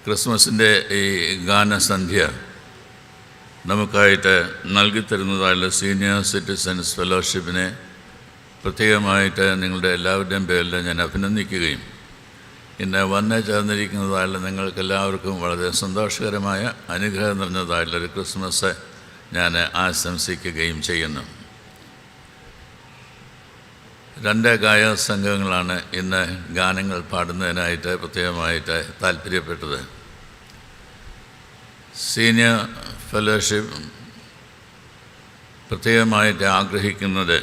ക്രിസ്മസിൻ്റെ ഈ ഗാനസന്ധ്യ നമുക്കായിട്ട് നൽകിത്തരുന്നതായുള്ള senior citizens ഫെലോഷിപ്പിനെ പ്രത്യേകമായിട്ട് നിങ്ങളുടെ എല്ലാവരുടെയും പേരിൽ ഞാൻ അഭിനന്ദിക്കുകയും ഇന്ന് വന്ന് ചേർന്നിരിക്കുന്നതായുള്ള നിങ്ങൾക്കെല്ലാവർക്കും വളരെ സന്തോഷകരമായ അനുഗ്രഹം നിറഞ്ഞതായുള്ളൊരു ക്രിസ്മസ് ഞാൻ ആശംസിക്കുകയും ചെയ്യുന്നു. 2 ഗായക സംഘങ്ങളാണ് ഇന്ന് ഗാനങ്ങൾ പാടുന്നതിനായിട്ട് പ്രത്യേകമായിട്ട് താല്പര്യപ്പെട്ടത്. സീനിയർ ഫെലോഷിപ്പ് പ്രത്യേകമായിട്ട് ആഗ്രഹിക്കുന്നത്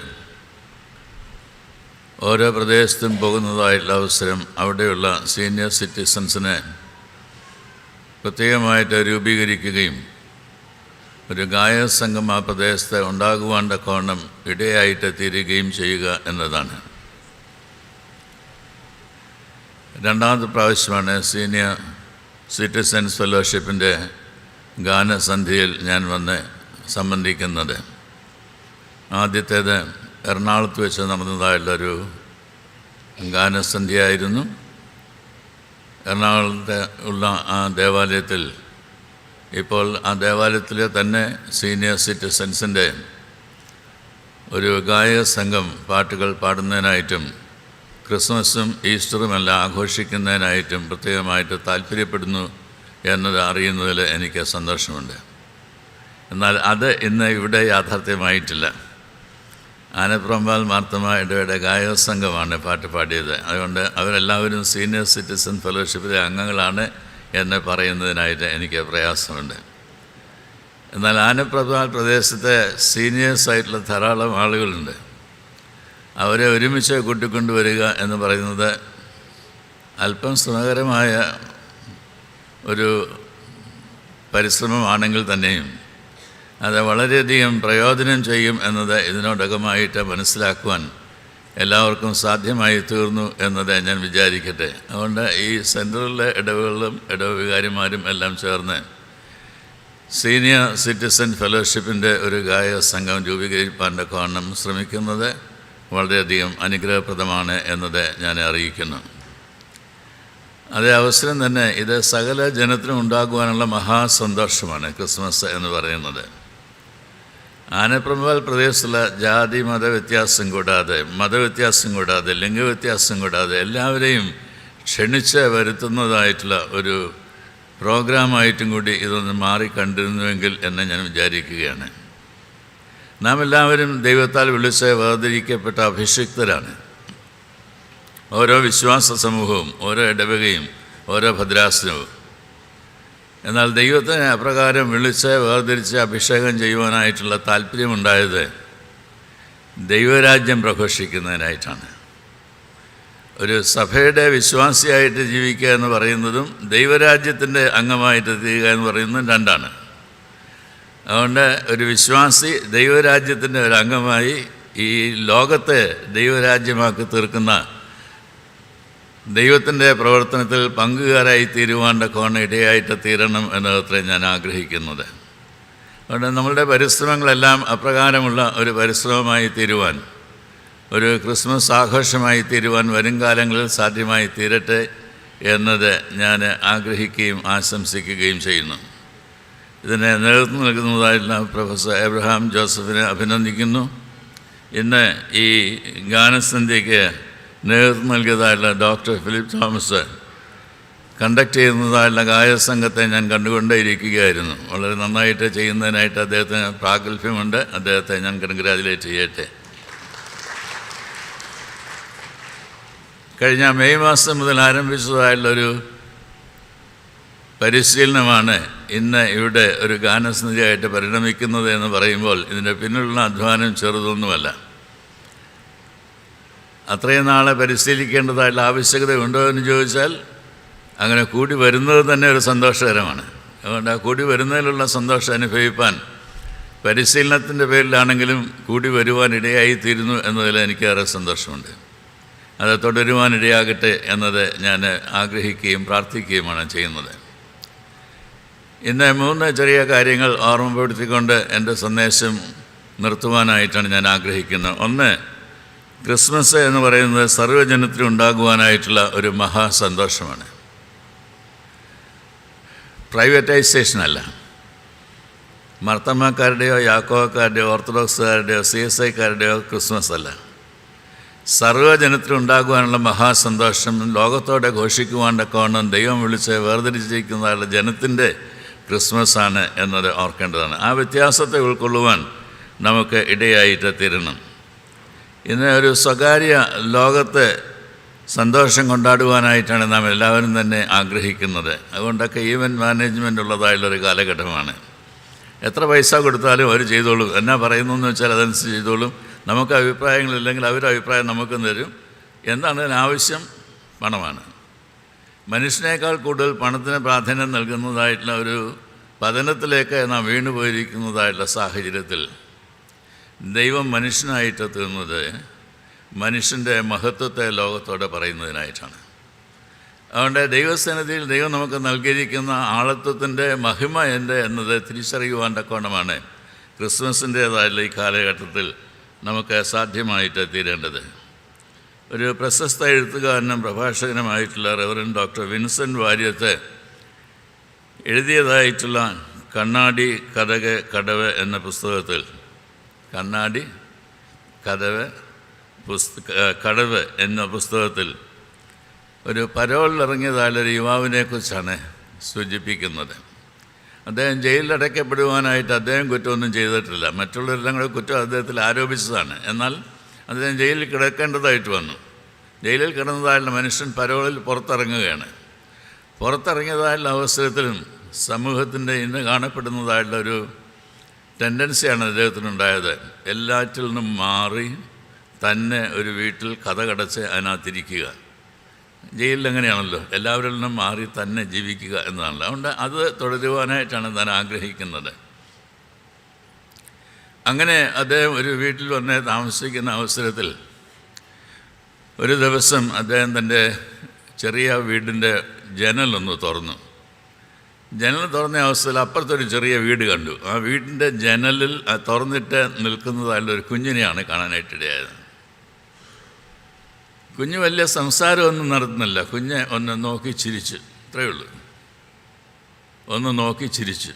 ഓരോ പ്രദേശത്തും പോകുന്നതായിട്ടുള്ള അവസരം അവിടെയുള്ള സീനിയർ സിറ്റിസൺസിനെ പ്രത്യേകമായിട്ട് രൂപീകരിക്കുകയും ഒരു ഗായക സംഘം ആ പ്രദേശത്ത് ഉണ്ടാകുവാൻ്റെ കോണം ഇടയായിട്ട് തീരുകയും ചെയ്യുക എന്നതാണ്. 2ാമത്തെ പ്രാവശ്യമാണ് സീനിയർ സിറ്റിസൺസ് ഫെലോഷിപ്പിൻ്റെ ഗാനസന്ധ്യയിൽ ഞാൻ വന്ന് സംബന്ധിക്കുന്നത്. ആദ്യത്തേത് എറണാകുളത്ത് വെച്ച് നടന്നതായുള്ളൊരു ഗാനസന്ധ്യയായിരുന്നു. എറണാകുളത്ത് ഉള്ള ആ ദേവാലയത്തിൽ ഇപ്പോൾ ആ ദേവാലയത്തിലെ തന്നെ സീനിയർ സിറ്റിസൺസിൻ്റെ ഒരു ഗായക സംഘം പാട്ടുകൾ പാടുന്നതിനായിട്ടും ക്രിസ്മസും ഈസ്റ്ററുമെല്ലാം ആഘോഷിക്കുന്നതിനായിട്ടും പ്രത്യേകമായിട്ട് താല്പര്യപ്പെടുന്നു എന്നത് അറിയുന്നതിൽ എനിക്ക് സന്തോഷമുണ്ട്. എന്നാൽ അത് ഇന്ന് ഇവിടെ യാഥാർത്ഥ്യമായിട്ടില്ല. ആനപ്രമ്പാൽ മാർത്തമ ഇടയുടെ ഗായക സംഘമാണ് പാട്ട് പാടിയത്. അതുകൊണ്ട് അവരെല്ലാവരും സീനിയർ സിറ്റിസൺ ഫെലോഷിപ്പിലെ അംഗങ്ങളാണ് എന്ന് പറയുന്നതിനായിട്ട് എനിക്ക് പ്രയാസമുണ്ട്. എന്നാൽ ആനപ്രമ്പാൽ പ്രദേശത്തെ സീനിയേഴ്സായിട്ടുള്ള ധാരാളം ആളുകളുണ്ട്. അവരെ ഒരുമിച്ച് കൂട്ടിക്കൊണ്ടുവരിക എന്ന് പറയുന്നത് അല്പം ശ്രമകരമായ ഒരു പരിശ്രമമാണെങ്കിൽ തന്നെയും അത് വളരെയധികം പ്രയോജനം ചെയ്യും എന്നത് ഇതിനോടകമായിട്ട് മനസ്സിലാക്കുവാൻ എല്ലാവർക്കും സാധ്യമായി തീർന്നു എന്നത് ഞാൻ വിചാരിക്കട്ടെ. അതുകൊണ്ട് ഈ സെൻട്രലിലെ ഇടവുകളിലും ഇടവവികാരിമാരും എല്ലാം ചേർന്ന് സീനിയർ സിറ്റിസൺ ഫെലോഷിപ്പിൻ്റെ ഒരു ഗായക സംഘം രൂപീകരിപ്പാൻ്റെ കാരണം ശ്രമിക്കുന്നത് വളരെയധികം അനുഗ്രഹപ്രദമാണ് എന്നത് ഞാൻ അറിയിക്കുന്നു. അതേ അവസരം തന്നെ ഇത് സകല ജനത്തിനും ഉണ്ടാകുവാനുള്ള മഹാസന്തോഷമാണ് ക്രിസ്മസ് എന്ന് പറയുന്നത്. ആനപ്രമ്പാൽ പ്രദേശത്തുള്ള ജാതി മതവ്യത്യാസം കൂടാതെ ലിംഗവ്യത്യാസം കൂടാതെ എല്ലാവരെയും ക്ഷണിച്ച് വരുത്തുന്നതായിട്ടുള്ള ഒരു പ്രോഗ്രാമായിട്ടും കൂടി ഇതൊന്ന് മാറിക്കണ്ടിരുന്നുവെങ്കിൽ എന്ന് ഞാൻ വിചാരിക്കുകയാണ്. നാം എല്ലാവരും ദൈവത്താൽ വിളിച്ച് വേർതിരിക്കപ്പെട്ട അഭിഷിക്തരാണ്. ഓരോ വിശ്വാസ സമൂഹവും ഓരോ ഇടവകയും ഓരോ ഭദ്രാസനവും. എന്നാൽ ദൈവത്തിനെ അപ്രകാരം വിളിച്ച് വേർതിരിച്ച് അഭിഷേകം ചെയ്യുവാനായിട്ടുള്ള താല്പര്യമുണ്ടായത് ദൈവരാജ്യം പ്രഘോഷിക്കുന്നതിനായിട്ടാണ്. ഒരു സഭയുടെ വിശ്വാസിയായിട്ട് ജീവിക്കുക എന്ന് പറയുന്നതും ദൈവരാജ്യത്തിൻ്റെ അംഗമായിട്ട് തീരുക എന്ന് പറയുന്നതും രണ്ടാണ്. അതുകൊണ്ട് ഒരു വിശ്വാസി ദൈവരാജ്യത്തിൻ്റെ ഒരു അംഗമായി ഈ ലോകത്തെ ദൈവരാജ്യമാക്കി തീർക്കുന്ന ദൈവത്തിൻ്റെ പ്രവർത്തനത്തിൽ പങ്കുകാരായി തീരുവാൻ്റെ കോണ ഇടയായിട്ട് തീരണം എന്നത്ര ഞാൻ ആഗ്രഹിക്കുന്നത്. അതുകൊണ്ട് നമ്മളുടെ പരിശ്രമങ്ങളെല്ലാം അപ്രകാരമുള്ള ഒരു പരിശ്രമമായി തീരുവാൻ, ഒരു ക്രിസ്മസ് ആഘോഷമായി തീരുവാൻ വരും കാലങ്ങളിൽ സാധ്യമായി തീരട്ടെ എന്നത് ഞാൻ ആഗ്രഹിക്കുകയും ആശംസിക്കുകയും ചെയ്യുന്നു. ഇതിന് നേതൃത്വം നൽകുന്നതായിട്ടുള്ള പ്രൊഫസർ എബ്രഹാം ജോസഫിനെ അഭിനന്ദിക്കുന്നു. ഇന്ന് ഈ ഗാനസന്ധ്യയ്ക്ക് നേതൃത്വം നൽകിയതായിട്ടുള്ള ഡോക്ടർ ഫിലിപ്പ് തോമസ് കണ്ടക്ട് ചെയ്യുന്നതായിട്ടുള്ള ഗായക സംഘത്തെ ഞാൻ കണ്ടുകൊണ്ടേയിരിക്കുകയായിരുന്നു. വളരെ നന്നായിട്ട് ചെയ്യുന്നതിനായിട്ട് അദ്ദേഹത്തിന് പ്രാഗൽഭ്യമുണ്ട്. അദ്ദേഹത്തെ ഞാൻ കൺഗ്രാജുലേറ്റ് ചെയ്യട്ടെ. കഴിഞ്ഞ മെയ് മാസം മുതൽ ആരംഭിച്ചതായിട്ടുള്ളൊരു പരിശീലനമാണ് ഇന്ന് ഇവിടെ ഒരു ഗാനസന്ധ്യയായിട്ട് പരിണമിക്കുന്നത് എന്ന് പറയുമ്പോൾ ഇതിൻ്റെ പിന്നിലുള്ള അധ്വാനം ചെറുതൊന്നുമല്ല. അത്രയും നാളെ പരിശീലിക്കേണ്ടതായിട്ടുള്ള ആവശ്യകത ഉണ്ടോ എന്ന് ചോദിച്ചാൽ അങ്ങനെ കൂടി വരുന്നത് തന്നെ ഒരു സന്തോഷകരമാണ്. അതുകൊണ്ട് ആ കൂടി വരുന്നതിലുള്ള സന്തോഷം അനുഭവിപ്പാൻ പരിശീലനത്തിൻ്റെ പേരിലാണെങ്കിലും കൂടി വരുവാൻ ഇടയായിത്തീരുന്നു എന്നതിൽ എനിക്കേറെ സന്തോഷമുണ്ട്. അത് തുടരുവാനിടയാകട്ടെ എന്നത് ഞാൻ ആഗ്രഹിക്കുകയും പ്രാർത്ഥിക്കുകയുമാണ് ചെയ്യുന്നത്. ഇന്ന് 3 ചെറിയ കാര്യങ്ങൾ ഓർമ്മപ്പെടുത്തിക്കൊണ്ട് എൻ്റെ സന്ദേശം നിർത്തുവാനായിട്ടാണ് ഞാൻ ആഗ്രഹിക്കുന്നത്. ഒന്ന്, ക്രിസ്മസ് എന്ന് പറയുന്നത് സർവ്വജനത്തിനും ഉണ്ടാകുവാനായിട്ടുള്ള ഒരു മഹാസന്തോഷമാണ്. പ്രൈവറ്റൈസേഷനല്ല. മർത്തമ്മക്കാരുടെയോ യാക്കോക്കാരുടെയോ ഓർത്തഡോക്സുകാരുടെയോ CSIക്കാരുടെയോ ക്രിസ്മസ് അല്ല. സർവ്വജനത്തിനുണ്ടാകുവാനുള്ള മഹാസന്തോഷം ലോകത്തോടെ ഘോഷിക്കുവാണ്ടൊക്കെ ദൈവം വിളിച്ച് വേർതിരിച്ചിരിക്കുന്നതായുള്ള ജനത്തിൻ്റെ ക്രിസ്മസാണ് എന്നത് ഓർക്കേണ്ടതാണ്. ആ വ്യത്യാസത്തെ ഉൾക്കൊള്ളുവാൻ നമുക്ക് ഇടയായിട്ട് തീരണം. ഇന്ന് ഒരു സ്വകാര്യ ലോകത്തെ സന്തോഷം കൊണ്ടാടുവാനായിട്ടാണ് നാം എല്ലാവരും തന്നെ ആഗ്രഹിക്കുന്നത്. അതുകൊണ്ടൊക്കെ ഈവൻറ്റ് മാനേജ്മെൻ്റ് ഉള്ളതായുള്ളൊരു കാലഘട്ടമാണ്. എത്ര പൈസ കൊടുത്താലും അവർ ചെയ്തോളും. എന്നാ പറയുന്നു എന്ന് വെച്ചാൽ അതനുസരിച്ച് ചെയ്തോളും. നമുക്ക് അഭിപ്രായങ്ങളില്ലെങ്കിൽ അവരുടെ അഭിപ്രായം നമുക്ക് തരും. എന്താണ് അതിനാവശ്യം? പണമാണ്. മനുഷ്യനേക്കാൾ കൂടുതൽ പണത്തിന് പ്രാധാന്യം നൽകുന്നതായിട്ടുള്ള ഒരു പതനത്തിലേക്ക് നാം വീണുപോയിരിക്കുന്നതായിട്ടുള്ള സാഹചര്യത്തിൽ ദൈവം മനുഷ്യനായിട്ട് തീർന്നത് മനുഷ്യൻ്റെ മഹത്വത്തെ ലോകത്തോടെ പറയുന്നതിനായിട്ടാണ്. അതുകൊണ്ട് ദൈവസന്നിധിയിൽ ദൈവം നമുക്ക് നൽകിയിരിക്കുന്ന ആളത്വത്തിൻ്റെ മഹിമ എന്നത് തിരിച്ചറിയുവാൻ തക്കവണ്ണമാണ് ക്രിസ്മസിൻ്റേതായുള്ള ഈ കാലഘട്ടത്തിൽ നമുക്ക് സാധ്യമായിട്ട് തീരേണ്ടത്. ഒരു പ്രശസ്ത എഴുത്തുകാരനും പ്രഭാഷകനുമായിട്ടുള്ള റെവറൻഡ് ഡോക്ടർ വിൻസെൻ്റ് വാര്യത്ത് എഴുതിയതായിട്ടുള്ള കണ്ണാടി കഥക് കടവ് എന്ന പുസ്തകത്തിൽ, കണ്ണാടി കടവ് എന്ന പുസ്തകത്തിൽ ഒരു പരോളിലിറങ്ങിയതായൊരു യുവാവിനെക്കുറിച്ചാണ് സൂചിപ്പിക്കുന്നത്. അദ്ദേഹം ജയിലിൽ അടയ്ക്കപ്പെടുവാനായിട്ട് അദ്ദേഹം കുറ്റമൊന്നും ചെയ്തിട്ടില്ല. മറ്റുള്ളവരെല്ലാം കൂടെ കുറ്റം അദ്ദേഹത്തിൽ ആരോപിച്ചതാണ്. എന്നാൽ അദ്ദേഹം ജയിലിൽ കിടക്കേണ്ടതായിട്ട് വന്നു. ജയിലിൽ കിടന്നതായുള്ള മനുഷ്യൻ പരോളിൽ പുറത്തിറങ്ങുകയാണ്. പുറത്തിറങ്ങിയതായുള്ള അവസരത്തിലും സമൂഹത്തിൻ്റെ ഇന്ന് കാണപ്പെടുന്നതായുള്ളൊരു ടെൻഡൻസിയാണ് അദ്ദേഹത്തിനുണ്ടായത്. എല്ലാറ്റിൽ നിന്നും മാറി തന്നെ ഒരു വീട്ടിൽ കതകടച്ച് അതിനകത്തിരിക്കുക. ജയിലിൽ എങ്ങനെയാണല്ലോ, എല്ലാവരിൽ നിന്നും മാറി തന്നെ ജീവിക്കുക എന്നതാണല്ലോ. അതുകൊണ്ട് അത് തുടരുവാനായിട്ടാണ് താൻ ആഗ്രഹിക്കുന്നത്. അങ്ങനെ അദ്ദേഹം ഒരു വീട്ടിൽ വന്ന് താമസിക്കുന്ന അവസരത്തിൽ ഒരു ദിവസം അദ്ദേഹം തൻ്റെ ചെറിയ വീടിൻ്റെ ജനലൊന്ന് തുറന്നു. ജനൽ തുറന്ന അവസ്ഥയിൽ അപ്പുറത്തൊരു ചെറിയ വീട് കണ്ടു. ആ വീടിൻ്റെ ജനലിൽ തുറന്നിട്ട് നിൽക്കുന്നതായുള്ളൊരു കുഞ്ഞിനെയാണ് കാണാനായിട്ടിടയായത്. കുഞ്ഞ് വലിയ സംസാരമൊന്നും നടത്തുന്നില്ല. കുഞ്ഞ് ഒന്ന് നോക്കി ചിരിച്ചു, അത്രയേ ഉള്ളൂ. ഒന്ന് നോക്കി ചിരിച്ചു.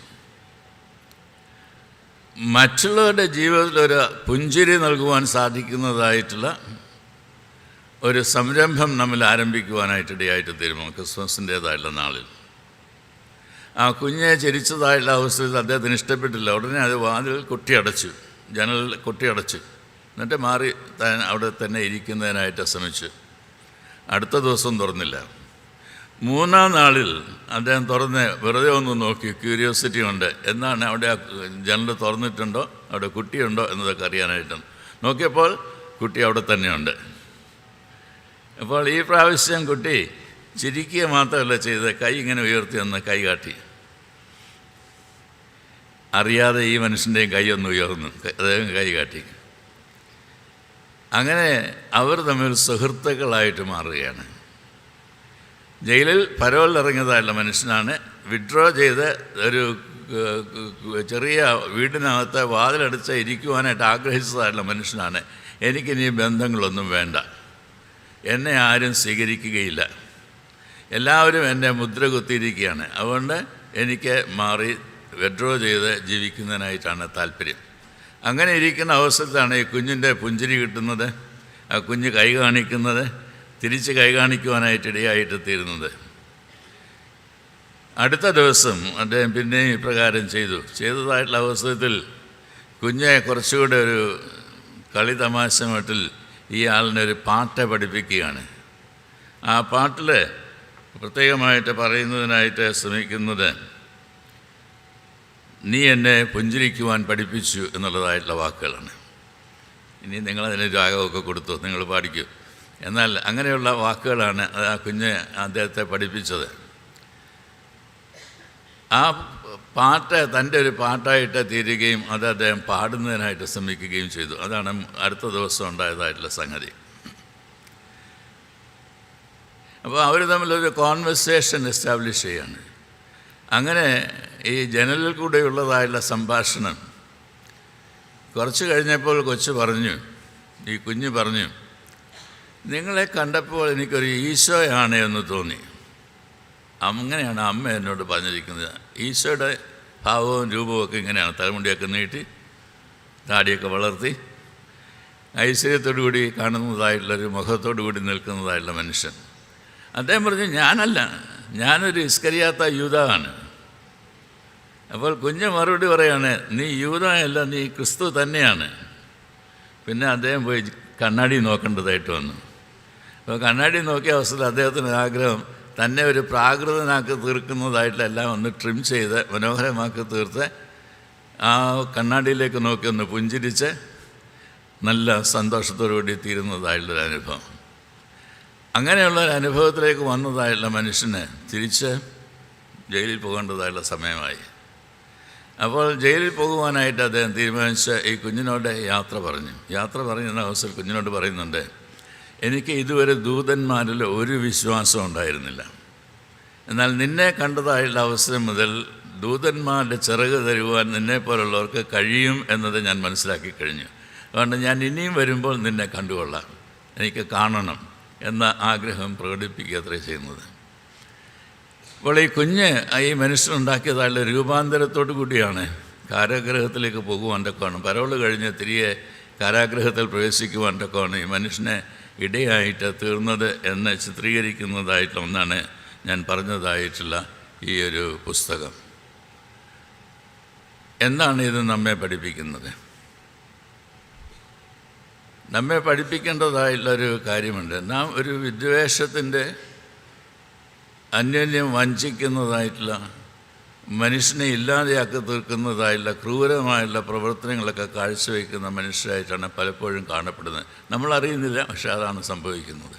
മറ്റുള്ളവരുടെ ജീവിതത്തിൽ ഒരു പുഞ്ചിരി നൽകുവാൻ സാധിക്കുന്നതായിട്ടുള്ള ഒരു സംരംഭം നമ്മൾ ആരംഭിക്കുവാനായിട്ടിടയായിട്ട് തീരുമാനം ക്രിസ്മസിൻ്റേതായുള്ള നാളിൽ. ആ കുഞ്ഞെ ചിരിച്ചതായുള്ള അവസരത്തിൽ അദ്ദേഹത്തിന് ഇഷ്ടപ്പെട്ടില്ല. ഉടനെ അത് വാതിൽ കൊട്ടിയടച്ചു, ജനൽ കൊട്ടിയടച്ചു. എന്നിട്ട് മാറി താൻ അവിടെ തന്നെ ഇരിക്കുന്നതിനായിട്ട് ശ്രമിച്ചു. അടുത്ത ദിവസം തുറന്നില്ല. മൂന്നാം നാളിൽ അദ്ദേഹം തുറന്ന് വെറുതെ ഒന്ന് നോക്കി, ക്യൂരിയോസിറ്റി ഉണ്ട്. എന്നാണ് അവിടെ ആ ജനൽ തുറന്നിട്ടുണ്ടോ, അവിടെ കുട്ടിയുണ്ടോ എന്നതൊക്കെ അറിയാനായിട്ട് നോക്കിയപ്പോൾ കുട്ടി അവിടെ തന്നെയുണ്ട്. അപ്പോൾ ഈ പ്രാവശ്യം കുട്ടി ചിരിക്കുക മാത്രമല്ല ചെയ്ത്, കൈ ഇങ്ങനെ ഉയർത്തി ഒന്ന് കൈ കാട്ടി. അറിയാതെ ഈ മനുഷ്യൻ്റെയും കൈ ഒന്ന് ഉയർന്നു, അദ്ദേഹം കൈ കാട്ടി. അങ്ങനെ അവർ തമ്മിൽ സുഹൃത്തുക്കളായിട്ട് മാറുകയാണ്. ജയിലിൽ പരോളിലിറങ്ങിയതായുള്ള മനുഷ്യനാണ് വിഡ്രോ ചെയ്ത് ഒരു ചെറിയ വീടിനകത്ത് വാതിലടച്ച് ഇരിക്കുവാനായിട്ട് ആഗ്രഹിച്ചതായിട്ടുള്ള മനുഷ്യനാണ്. എനിക്കിനി ബന്ധങ്ങളൊന്നും വേണ്ട, എന്നെ ആരും സ്വീകരിക്കുകയില്ല, എല്ലാവരും എന്നെ മുദ്ര കുത്തിയിരിക്കുകയാണ്, അതുകൊണ്ട് എനിക്ക് മാറി വിഡ്രോ ചെയ്ത് ജീവിക്കുന്നതിനായിട്ടാണ് താല്പര്യം. അങ്ങനെ ഇരിക്കുന്ന അവസരത്തിലാണ് ഈ കുഞ്ഞിൻ്റെ പുഞ്ചിരി കിട്ടുന്നത്, ആ കുഞ്ഞ് കൈ കാണിക്കുന്നത്, തിരിച്ച് കൈ കാണിക്കുവാനായിട്ടിടയായിട്ട് തീരുന്നത്. അടുത്ത ദിവസം അദ്ദേഹം പിന്നെയും ഇപ്രകാരം ചെയ്തതായിട്ടുള്ള അവസരത്തിൽ കുഞ്ഞെ കുറച്ചുകൂടെ ഒരു കളി തമാശ മട്ടിൽ ഈ ആളിനെ ഒരു പാട്ട് പഠിപ്പിക്കുകയാണ്. ആ പാട്ടിൽ പ്രത്യേകമായിട്ട് പറയുന്നതിനായിട്ട് ശ്രമിക്കുന്നത്, നീ എന്നെ പുഞ്ചിരിക്കുവാൻ പഠിപ്പിച്ചു എന്നുള്ളതായിട്ടുള്ള വാക്കുകളാണ്. ഇനി നിങ്ങളതിന് രാഗമൊക്കെ കൊടുത്തു, നിങ്ങൾ പാടിക്കൂ. എന്നാൽ അങ്ങനെയുള്ള വാക്കുകളാണ് ആ കുഞ്ഞ് അദ്ദേഹത്തെ പഠിപ്പിച്ചത്. ആ പാട്ട് തൻ്റെ ഒരു പാട്ടായിട്ട് തീരുകയും അത് അദ്ദേഹം പാടുന്നതിനായിട്ട് ശ്രമിക്കുകയും ചെയ്തു. അതാണ് അടുത്ത ദിവസം ഉണ്ടായതായിട്ടുള്ള സംഗതി. അപ്പോൾ അവർ തമ്മിലൊരു കോൺവെർസേഷൻ എസ്റ്റാബ്ലിഷ് ചെയ്യാണ്. അങ്ങനെ ഈ ജനലിൽ കൂടെയുള്ളതായുള്ള സംഭാഷണം കുറച്ച് കഴിഞ്ഞപ്പോൾ ഈ കുഞ്ഞ് പറഞ്ഞു, നിങ്ങളെ കണ്ടപ്പോൾ എനിക്കൊരു ഈശോയാണ് എന്ന് തോന്നി. അങ്ങനെയാണ് അമ്മ എന്നോട് പറഞ്ഞിരിക്കുന്നത്. ഈശോയുടെ ഭാവവും രൂപവും ഒക്കെ ഇങ്ങനെയാണ്. തലമുടിയൊക്കെ നീട്ടി, താടിയൊക്കെ വളർത്തി, ഐശ്വര്യത്തോടു കൂടി കാണുന്നതായിട്ടുള്ളൊരു മുഖത്തോടു കൂടി നിൽക്കുന്നതായിട്ടുള്ള മനുഷ്യൻ. അദ്ദേഹം പറഞ്ഞു, ഞാനല്ല, ഞാനൊരു ഇസ്കരിയാത്ത യൂദാവാണ്. അപ്പോൾ കുഞ്ഞ് മറുപടി പറയാണ്, നീ യൂദായല്ല, നീ ക്രിസ്തു തന്നെയാണ്. പിന്നെ അദ്ദേഹം പോയി കണ്ണാടി നോക്കേണ്ടതായിട്ട് വന്നു. അപ്പോൾ കണ്ണാടി നോക്കിയ അവസരത്തിൽ അദ്ദേഹത്തിന് ആഗ്രഹം തന്നെ ഒരു പ്രാകൃതനാക്കി തീർക്കുന്നതായിട്ടുള്ള എല്ലാം ഒന്ന് ട്രിം ചെയ്ത് മനോഹരമാക്കി തീർത്ത് ആ കണ്ണാടിയിലേക്ക് നോക്കി ഒന്ന് പുഞ്ചിരിച്ച് നല്ല സന്തോഷത്തോടുകൂടി തീരുന്നതായിട്ടുള്ളൊരു അനുഭവം. അങ്ങനെയുള്ളൊരു അനുഭവത്തിലേക്ക് വന്നതായിട്ടുള്ള മനുഷ്യന് തിരിച്ച് ജയിലിൽ പോകേണ്ടതായിട്ടുള്ള സമയമായി. അപ്പോൾ ജയിലിൽ പോകുവാനായിട്ട് അദ്ദേഹം തീരുമാനിച്ച് ഈ കുഞ്ഞിനോട് യാത്ര പറഞ്ഞ അവസരം കുഞ്ഞിനോട് പറയുന്നുണ്ട്, എനിക്ക് ഇതുവരെ ദൂതന്മാരിൽ ഒരു വിശ്വാസം ഉണ്ടായിരുന്നില്ല. എന്നാൽ നിന്നെ കണ്ടതായുള്ള അവസരം മുതൽ ദൂതന്മാരുടെ ചിറക് തരുവാൻ നിന്നെപ്പോലുള്ളവർക്ക് കഴിയും എന്നത് ഞാൻ മനസ്സിലാക്കി കഴിഞ്ഞു. അതുകൊണ്ട് ഞാൻ ഇനിയും വരുമ്പോൾ നിന്നെ കണ്ടുകൊള്ളാം, എനിക്ക് കാണണം എന്ന ആഗ്രഹം പ്രകടിപ്പിക്കുക അത്രേ ചെയ്യുന്നത്. അപ്പോൾ ഈ കുഞ്ഞ് ഈ മനുഷ്യനുണ്ടാക്കിയതായുള്ള രൂപാന്തരത്തോടു കൂടിയാണ് കാരാഗ്രഹത്തിലേക്ക് പോകുവാൻ തക്കമാണ്, പരോള് കഴിഞ്ഞ് തിരികെ കാരാഗ്രഹത്തിൽ പ്രവേശിക്കുവാൻ തക്കമാണ് ഈ മനുഷ്യനെ ഇടയായിട്ട് തീർന്നത് എന്ന് ചിത്രീകരിക്കുന്നതായിട്ടുള്ള ഒന്നാണ് ഞാൻ പറഞ്ഞതായിട്ടുള്ള ഈ ഒരു പുസ്തകം. എന്താണ് ഇത് നമ്മെ പഠിപ്പിക്കുന്നത്? നമ്മെ പഠിപ്പിക്കേണ്ടതായിട്ടുള്ളൊരു കാര്യമുണ്ട്. നാം ഒരു വിദ്വേഷത്തിൻ്റെ, അന്യോന്യം വഞ്ചിക്കുന്നതായിട്ടുള്ള, മനുഷ്യനെ ഇല്ലാതെയാക്കി തീർക്കുന്നതായിട്ടുള്ള ക്രൂരമായുള്ള പ്രവർത്തനങ്ങളൊക്കെ കാഴ്ചവെക്കുന്ന മനുഷ്യരായിട്ടാണ് പലപ്പോഴും കാണപ്പെടുന്നത്. നമ്മളറിയുന്നില്ല, പക്ഷെ അതാണ് സംഭവിക്കുന്നത്.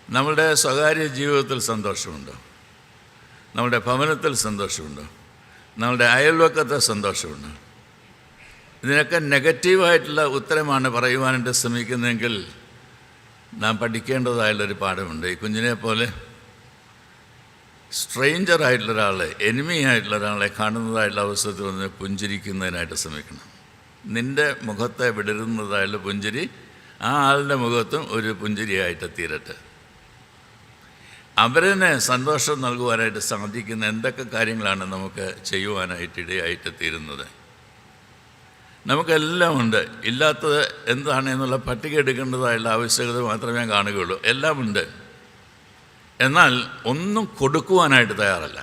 നമ്മളുടെ സ്വകാര്യ ജീവിതത്തിൽ സന്തോഷമുണ്ടോ? നമ്മളുടെ ഭവനത്തിൽ സന്തോഷമുണ്ടോ? നമ്മളുടെ അയൽവക്കത്തെ സന്തോഷമുണ്ടോ? ഇതിനൊക്കെ നെഗറ്റീവായിട്ടുള്ള ഉത്തരമാണ് പറയുവാനായിട്ട് ശ്രമിക്കുന്നതെങ്കിൽ നാം പഠിക്കേണ്ടതായുള്ളൊരു പാഠമുണ്ട്. ഈ കുഞ്ഞിനെ പോലെ സ്ട്രേഞ്ചറായിട്ടുള്ള ഒരാളെ, എനിമിയായിട്ടുള്ള ഒരാളെ കാണുന്നതായിട്ടുള്ള അവസരത്തിൽ വന്ന് പുഞ്ചിരിക്കുന്നതിനായിട്ട് ശ്രമിക്കണം. നിൻ്റെ മുഖത്തെ വിടരുന്നതായുള്ള പുഞ്ചിരി ആ ആളുടെ മുഖത്തും ഒരു പുഞ്ചിരിയായിട്ട് തീരട്ടെ. അവരിനെ സന്തോഷം നൽകുവാനായിട്ട് സാധിക്കുന്ന എന്തൊക്കെ കാര്യങ്ങളാണ് നമുക്ക് ചെയ്യുവാനായിട്ട് ഇടയായിട്ട് തീരുന്നത്? നമുക്കെല്ലാം ഉണ്ട്. ഇല്ലാത്തത് എന്താണ് എന്നുള്ള പട്ടിക എടുക്കേണ്ടതായുള്ള ആവശ്യകത മാത്രമേ കാണുകയുള്ളൂ. എല്ലാം ഉണ്ട്, എന്നാൽ ഒന്നും കൊടുക്കുവാനായിട്ട് തയ്യാറല്ല.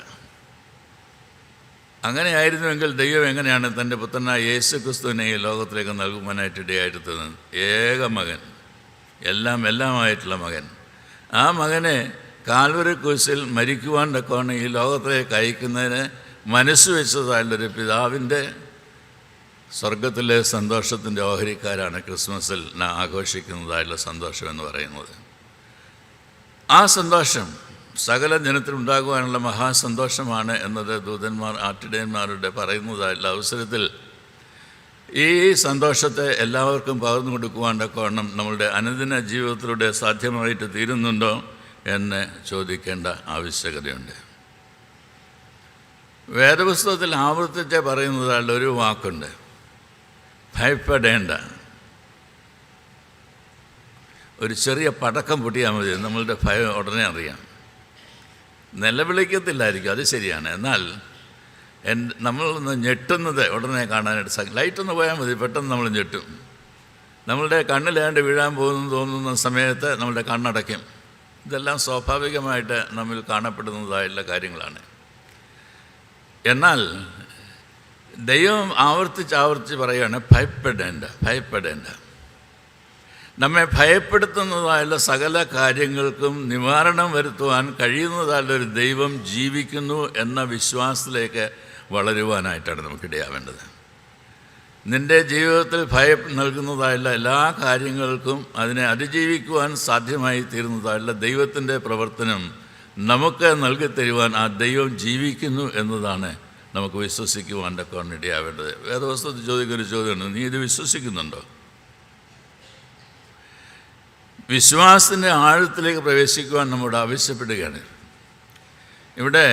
അങ്ങനെയായിരുന്നുവെങ്കിൽ ദൈവം എങ്ങനെയാണ് തൻ്റെ പുത്രനായ യേശു ക്രിസ്തുവിനെ ഈ ലോകത്തിലേക്ക് നൽകുവാനായിട്ട് ഇടയായിട്ട് തീർന്നത്? ഏക മകൻ, എല്ലാമായിട്ടുള്ള മകൻ. ആ മകനെ കാൽവരി ക്രൂശിൽ മരിക്കുവാൻ തക്കവണ്ണം ഈ ലോകത്തിലേക്ക് അയക്കുന്നതിന് മനസ്സ് വെച്ചതായുള്ളൊരു പിതാവിൻ്റെ സ്വർഗത്തിലെ സന്തോഷത്തിൻ്റെ ഓഹരിക്കാരാണ് ക്രിസ്മസിൽ ആഘോഷിക്കുന്നതായുള്ള സന്തോഷം എന്ന് പറയുന്നത്. ആ സന്തോഷം സകല ജനത്തിനുണ്ടാകുവാനുള്ള മഹാസന്തോഷമാണ് എന്നത് ദൂതന്മാർ, ആട്ടിടയന്മാരുടെ പറയുന്നതായുള്ള അവസരത്തിൽ ഈ സന്തോഷത്തെ എല്ലാവർക്കും പകർന്നു കൊടുക്കുവാൻ തക്കവണ്ണം നമ്മളുടെ അനുദിന ജീവിതത്തിലൂടെ സാധ്യമായിട്ട് തീരുന്നുണ്ടോ എന്ന് ചോദിക്കേണ്ട ആവശ്യകതയുണ്ട്. വേദപുസ്തകത്തിൽ ആവർത്തിച്ച് പറയുന്നതായുള്ള ഒരു വാക്കുണ്ട്, ഭയപ്പെടേണ്ട. ഒരു ചെറിയ പടക്കം പൊട്ടിയാൽ മതി, നമ്മളുടെ ഭയം ഉടനെ അറിയാം. നിലവിളിക്കത്തില്ലായിരിക്കും, അത് ശരിയാണ്. എന്നാൽ നമ്മളൊന്ന് ഞെട്ടുന്നത് ഉടനെ കാണാനായിട്ട് ലൈറ്റൊന്ന് പോയാൽ മതി, പെട്ടെന്ന് നമ്മൾ ഞെട്ടും. നമ്മളുടെ കണ്ണിലേണ്ട് വീഴാൻ പോകുന്നു തോന്നുന്ന സമയത്ത് നമ്മളുടെ കണ്ണടയ്ക്കും. ഇതെല്ലാം സ്വാഭാവികമായിട്ട് നമ്മിൽ കാണപ്പെടുന്നതായുള്ള കാര്യങ്ങളാണ്. എന്നാൽ ദൈവം ആവർത്തിച്ച് പറയുകയാണ്, ഭയപ്പെടേണ്ട. നമ്മെ ഭയപ്പെടുത്തുന്നതായുള്ള സകല കാര്യങ്ങൾക്കും നിവാരണം വരുത്തുവാൻ കഴിയുന്നതായുള്ളൊരു ദൈവം ജീവിക്കുന്നു എന്ന വിശ്വാസത്തിലേക്ക് വളരുവാനായിട്ടാണ് നമുക്കിടയാവേണ്ടത്. നിൻ്റെ ജീവിതത്തിൽ ഭയം നൽകുന്നതായുള്ള എല്ലാ കാര്യങ്ങൾക്കും അതിനെ അതിജീവിക്കുവാൻ സാധ്യമായി തീരുന്നതായുള്ള ദൈവത്തിൻ്റെ പ്രവർത്തനം നമുക്ക് നൽകിത്തരുവാൻ ആ ദൈവം ജീവിക്കുന്നു എന്നതാണ് നമുക്ക് വിശ്വസിക്കുവാൻ തക്കവണ്ണം ഇടയാവേണ്ടത്. വേദപുസ്തകത്തിൽ ചോദിക്കുന്നൊരു ചോദ്യമുണ്ട്, നീ ഇത് വിശ്വസിക്കുന്നുണ്ടോ? വിശ്വാസത്തിൻ്റെ ആഴത്തിലേക്ക് പ്രവേശിക്കുവാൻ നമ്മോട് ആവശ്യപ്പെടുകയാണ്. ഇവിടെ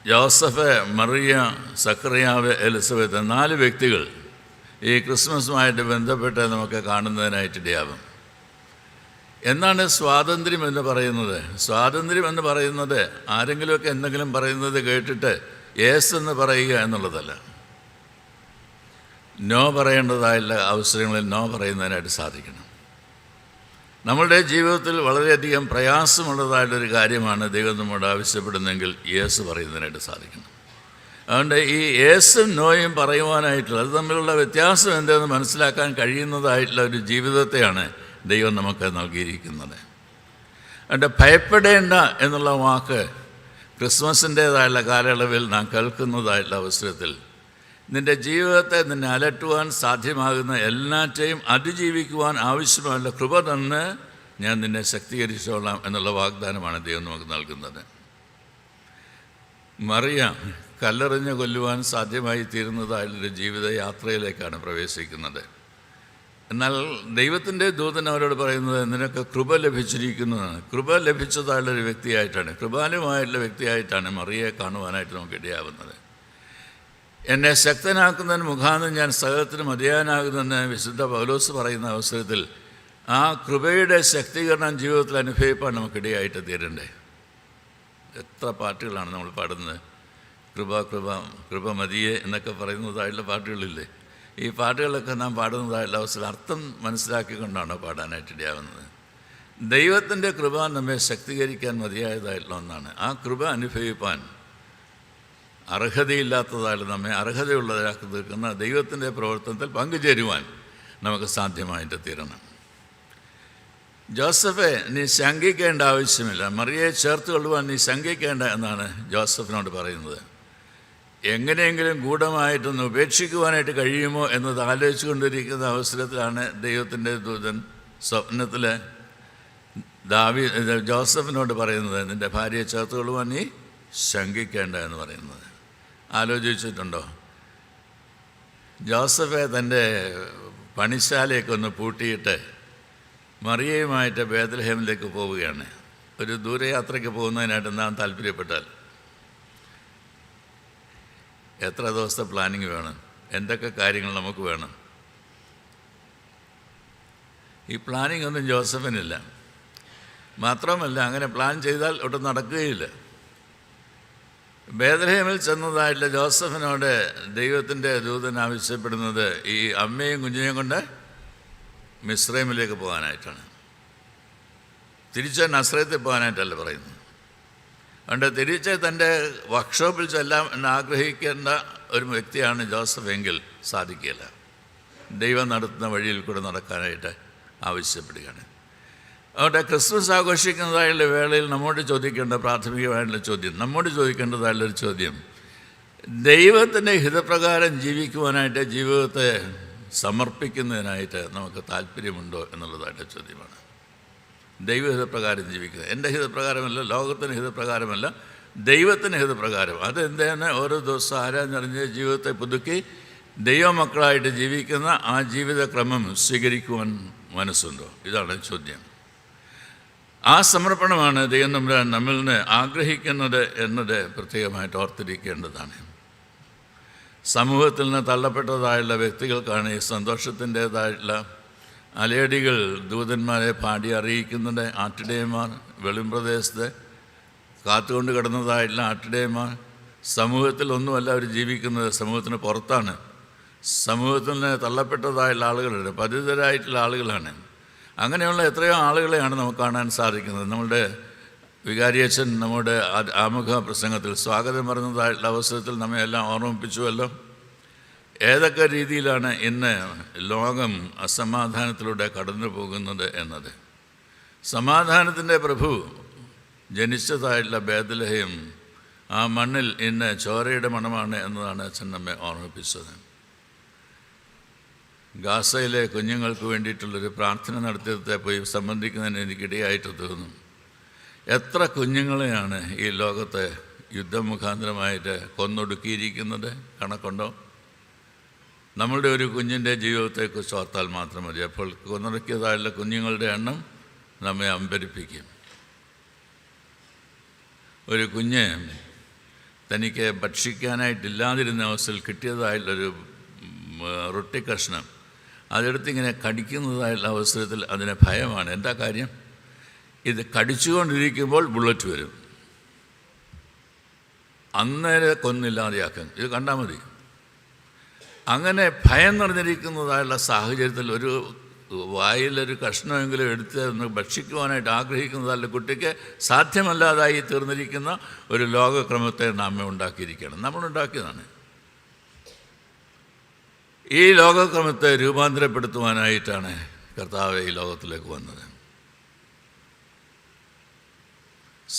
ജോസഫ്, മറിയ, സക്കറിയാവ്, എലിസബത്ത് 4 വ്യക്തികൾ ഈ ക്രിസ്മസുമായിട്ട് ബന്ധപ്പെട്ട് നമുക്ക് കാണുന്നതിനായിട്ടിടയാവും. എന്താണ് സ്വാതന്ത്ര്യം എന്ന് പറയുന്നത്? സ്വാതന്ത്ര്യം എന്ന് പറയുന്നത് ആരെങ്കിലുമൊക്കെ എന്തെങ്കിലും പറയുന്നത് കേട്ടിട്ട് യേസ് എന്ന് പറയുക എന്നുള്ളതല്ല. നോ പറയേണ്ടതായുള്ള അവസരങ്ങളിൽ നോ പറയുന്നതിനായിട്ട് സാധിക്കണം. നമ്മളുടെ ജീവിതത്തിൽ വളരെയധികം പ്രയാസമുള്ളതായിട്ടൊരു കാര്യമാണ് ദൈവം നമ്മോട് ആവശ്യപ്പെടുന്നെങ്കിൽ യേസ് പറയുന്നതിനായിട്ട് സാധിക്കണം. അതുകൊണ്ട് ഈ യേസും നോയും പറയുവാനായിട്ടുള്ള അത് തമ്മിലുള്ള വ്യത്യാസം എന്തെന്ന് മനസ്സിലാക്കാൻ കഴിയുന്നതായിട്ടുള്ള ഒരു ജീവിതത്തെയാണ് ദൈവം നമുക്ക് നൽകിയിരിക്കുന്നത്. അതുകൊണ്ട് ഭയപ്പെടേണ്ട എന്നുള്ള വാക്ക് ക്രിസ്മസിൻ്റേതായുള്ള കാലയളവിൽ നാം കേൾക്കുന്നതായിട്ടുള്ള അവസരത്തിൽ നിൻ്റെ ജീവിതത്തെ നിന്നെ അലട്ടുവാൻ സാധ്യമാകുന്ന എല്ലാറ്റെയും അതിജീവിക്കുവാൻ ആവശ്യമായ കൃപ തന്ന് ഞാൻ നിന്നെ ശക്തീകരിച്ചോളാം എന്നുള്ള വാഗ്ദാനമാണ് ദൈവം നമുക്ക് നൽകുന്നത്. മറിയ കല്ലെറിഞ്ഞ് കൊല്ലുവാൻ സാധ്യമായി തീരുന്നതായുള്ളൊരു ജീവിതയാത്രയിലേക്കാണ് പ്രവേശിക്കുന്നത്. എന്നാൽ ദൈവത്തിൻ്റെ ദൂതൻ അവരോട് പറയുന്നത് നിനക്ക് കൃപ ലഭിച്ചിരിക്കുന്നതാണ്. കൃപ ലഭിച്ചതായുള്ളൊരു വ്യക്തിയായിട്ടാണ്, കൃപാലുമായിട്ടുള്ള വ്യക്തിയായിട്ടാണ് മറിയയെ കാണുവാനായിട്ട് നമുക്ക് ഇടയാവുന്നത്. എന്നെ ശക്തനാക്കുന്നതിന് മുഖാന്തരം ഞാൻ സകലത്തിന് മതിയാനാകുന്നെന്ന് വിശുദ്ധ പൗലോസ് പറയുന്ന അവസരത്തിൽ ആ കൃപയുടെ ശക്തീകരണം ജീവിതത്തിൽ അനുഭവിപ്പാൻ നമുക്കിടയായിട്ട് തീരണ്ടേ. എത്ര പാട്ടുകളാണ് നമ്മൾ പാടുന്നത്, കൃപ കൃപ കൃപ മതിയെ എന്നൊക്കെ പറയുന്നതായിട്ടുള്ള പാട്ടുകളില്ലേ. ഈ പാട്ടുകളൊക്കെ നാം പാടുന്നതായിട്ടുള്ള അവസരം അർത്ഥം മനസ്സിലാക്കിക്കൊണ്ടാണ് പാടാനായിട്ട് ഇടയാവുന്നത്. ദൈവത്തിൻ്റെ കൃപ നമ്മെ ശക്തീകരിക്കാൻ മതിയായതായിട്ടുള്ള ഒന്നാണ്. ആ കൃപ അനുഭവിപ്പാൻ അർഹതയില്ലാത്തതായിട്ട് നമ്മെ അർഹതയുള്ളതാക്കി തീർക്കുന്ന ദൈവത്തിൻ്റെ പ്രവർത്തനത്തിൽ പങ്കുചേരുവാൻ നമുക്ക് സാധ്യമായിട്ട് തീരണം. ജോസഫെ, നീ ശങ്കിക്കേണ്ട ആവശ്യമില്ല, മറിയയെ ചേർത്ത് കൊള്ളുവാൻ നീ ശങ്കിക്കേണ്ട എന്നാണ് ജോസഫിനോട് പറയുന്നത്. എങ്ങനെയെങ്കിലും ഗൂഢമായിട്ടൊന്ന് ഉപേക്ഷിക്കുവാനായിട്ട് കഴിയുമോ എന്നത് ആലോചിച്ചു കൊണ്ടിരിക്കുന്ന അവസരത്തിലാണ് ദൈവത്തിൻ്റെ ദൂതൻ സ്വപ്നത്തിൽ ജോസഫിനോട് പറയുന്നത്, നിൻ്റെ ഭാര്യയെ ചേർത്ത് കൊള്ളുവാൻ നീ ശങ്കിക്കേണ്ട എന്ന് പറയുന്നത്. ആലോചിച്ചിട്ടുണ്ടോ? ജോസഫെ തൻ്റെ പണിശാലയൊക്കെ പൂട്ടിയിട്ട് മറിയയുമായിട്ട് ബേത്ലഹേമിലേക്ക് പോവുകയാണ്. ഒരു ദൂരയാത്രയ്ക്ക് പോകുന്നതിനായിട്ട് നാം താല്പര്യപ്പെട്ടാൽ എത്ര ദിവസത്തെ പ്ലാനിങ് വേണം, എന്തൊക്കെ കാര്യങ്ങൾ നമുക്ക് വേണം? ഈ പ്ലാനിങ് ഒന്നും ജോസഫിനില്ല. മാത്രമല്ല, അങ്ങനെ പ്ലാൻ ചെയ്താൽ ഒട്ടും നടക്കുകയില്ല. ബേത്ലഹേമിൽ ചെന്നതായിട്ടുള്ള ജോസഫിനോട് ദൈവത്തിൻ്റെ ദൂതൻ ആവശ്യപ്പെടുന്നത് ഈ അമ്മയും കുഞ്ഞിനെയും കൊണ്ട് മിസ്രൈമിലേക്ക് പോകാനായിട്ടാണ്. തിരിച്ച് നസ്രത്തിൽ പോകാനായിട്ടല്ല പറയുന്നത്. അതുകൊണ്ട് തിരിച്ച് തൻ്റെ വർക്ക്ഷോപ്പിൽ ചെല്ലാം എന്നാഗ്രഹിക്കേണ്ട ഒരു വ്യക്തിയാണ് ജോസഫ് എങ്കിൽ സാധിക്കില്ല. ദൈവം നടത്തുന്ന വഴിയിൽ കൂടെ നടക്കാനായിട്ട് ആവശ്യപ്പെടുകയാണ്. അതുകൊണ്ട് ക്രിസ്മസ് ആഘോഷിക്കുന്നതായുള്ള വേളയിൽ നമ്മോട് ചോദിക്കേണ്ട പ്രാഥമികമായിട്ടുള്ള ചോദ്യം, നമ്മോട് ചോദിക്കേണ്ടതായുള്ളൊരു ചോദ്യം, ദൈവത്തിൻ്റെ ഹിതപ്രകാരം ജീവിക്കുവാനായിട്ട് ജീവിതത്തെ സമർപ്പിക്കുന്നതിനായിട്ട് നമുക്ക് താല്പര്യമുണ്ടോ എന്നുള്ളതായിട്ട് ചോദ്യമാണ്. ദൈവഹിതപ്രകാരം ജീവിക്കുന്നത്, എൻ്റെ ഹിതപ്രകാരമല്ല, ലോകത്തിൻ്റെ ഹിതപ്രകാരമല്ല, ദൈവത്തിൻ്റെ ഹിതപ്രകാരം. അതെന്താണ്? ഓരോ ദിവസം ആരാഞ്ഞറിഞ്ഞ് ജീവിതത്തെ പുതുക്കി ദൈവമക്കളായിട്ട് ജീവിക്കുന്ന ആ ജീവിതക്രമം സ്വീകരിക്കുവാൻ മനസ്സുണ്ടോ? ഇതാണ് ചോദ്യം. ആ സമർപ്പണമാണ് ദൈവം നമ്മിൽ നിന്ന് ആഗ്രഹിക്കുന്നത് എന്നത് പ്രത്യേകമായിട്ട് ഓർത്തിരിക്കേണ്ടതാണ്. സമൂഹത്തിൽ നിന്ന് തള്ളപ്പെട്ടതായുള്ള വ്യക്തികൾക്കാണ് ഈ സന്തോഷത്തിൻ്റേതായിട്ടുള്ള അലേടികൾ ദൂതന്മാരെ പാടി അറിയിക്കുന്നത്. ആട്ടിടയന്മാർ, വെളിമ്പ്രദേശത്ത് കാത്തുകൊണ്ട് കിടന്നതായിട്ടുള്ള ആട്ടിടയന്മാർ സമൂഹത്തിൽ ഒന്നുമല്ല അവർ ജീവിക്കുന്നത്, സമൂഹത്തിന് പുറത്താണ്. സമൂഹത്തിൽ നിന്ന് തള്ളപ്പെട്ടതായിട്ടുള്ള ആളുകളുണ്ട്, പതിതരായിട്ടുള്ള ആളുകളാണ്. അങ്ങനെയുള്ള എത്രയോ ആളുകളെയാണ് നമുക്ക് കാണാൻ സാധിക്കുന്നത്. നമ്മളുടെ വികാരിയച്ഛൻ നമ്മുടെ ആമുഖ പ്രസംഗത്തിൽ സ്വാഗതം പറഞ്ഞതായിട്ടുള്ള അവസരത്തിൽ നമ്മെ എല്ലാം ഓർമ്മിപ്പിച്ചുവല്ലോ. ഏതൊക്കെ രീതിയിലാണ് ഇന്ന് ലോകം അസമാധാനത്തിലൂടെ കടന്നു പോകുന്നത് എന്നത്. സമാധാനത്തിൻ്റെ പ്രഭു ജനിച്ചതായിട്ടുള്ള ബേത്ലഹേം, ആ മണ്ണിൽ ഇന്ന് ചോരയുടെ മണമാണ് എന്നതാണ് അച്ഛൻ നമ്മെ ഓർമ്മിപ്പിച്ചത്. ഗാസയിലെ കുഞ്ഞുങ്ങൾക്ക് വേണ്ടിയിട്ടുള്ളൊരു പ്രാർത്ഥന നടത്തിയത്തെ പോയി സംബന്ധിക്കുന്നതിന് എനിക്കിടയായിട്ട് തോന്നും. എത്ര കുഞ്ഞുങ്ങളെയാണ് ഈ ലോകത്തെ യുദ്ധം മുഖാന്തരമായിട്ട് കൊന്നൊടുക്കിയിരിക്കുന്നത്, കണക്കുണ്ടോ? നമ്മളുടെ ഒരു കുഞ്ഞിൻ്റെ ജീവിതത്തെക്കുറിച്ച് ഓർത്താൽ മാത്രം മതി. അപ്പോൾ കൊന്നൊടുക്കിയതായുള്ള കുഞ്ഞുങ്ങളുടെ എണ്ണം നമ്മെ അമ്പരിപ്പിക്കും. ഒരു കുഞ്ഞ് തനിക്ക് ഭക്ഷിക്കാനായിട്ടില്ലാതിരുന്ന അവസ്ഥയിൽ കിട്ടിയതായുള്ളൊരു റൊട്ടി കഷ്ണം അതെടുത്തിങ്ങനെ കടിക്കുന്നതായുള്ള അവസരത്തിൽ അതിന് ഭയമാണ്. എന്താ കാര്യം? ഇത് കടിച്ചുകൊണ്ടിരിക്കുമ്പോൾ ബുള്ളറ്റ് വരും, അന്നേരം കൊന്നില്ലാതെയാക്കും. ഇത് കണ്ടാൽ മതി. അങ്ങനെ ഭയം നിറഞ്ഞിരിക്കുന്നതായുള്ള സാഹചര്യത്തിൽ ഒരു വായിലൊരു കഷ്ണമെങ്കിലും എടുത്ത് ഒന്ന് ഭക്ഷിക്കുവാനായിട്ട് ആഗ്രഹിക്കുന്നതല്ല കുട്ടിക്ക് സാധ്യമല്ലാതായി തീർന്നിരിക്കുന്ന ഒരു ലോകക്രമത്തെ നാം ഉണ്ടാക്കിയിരിക്കണം. നമ്മളുണ്ടാക്കിയതാണ്. ഈ ലോകക്രമത്തെ രൂപാന്തരപ്പെടുത്തുവാനായിട്ടാണ് കർത്താവ് ഈ ലോകത്തിലേക്ക് വന്നത്.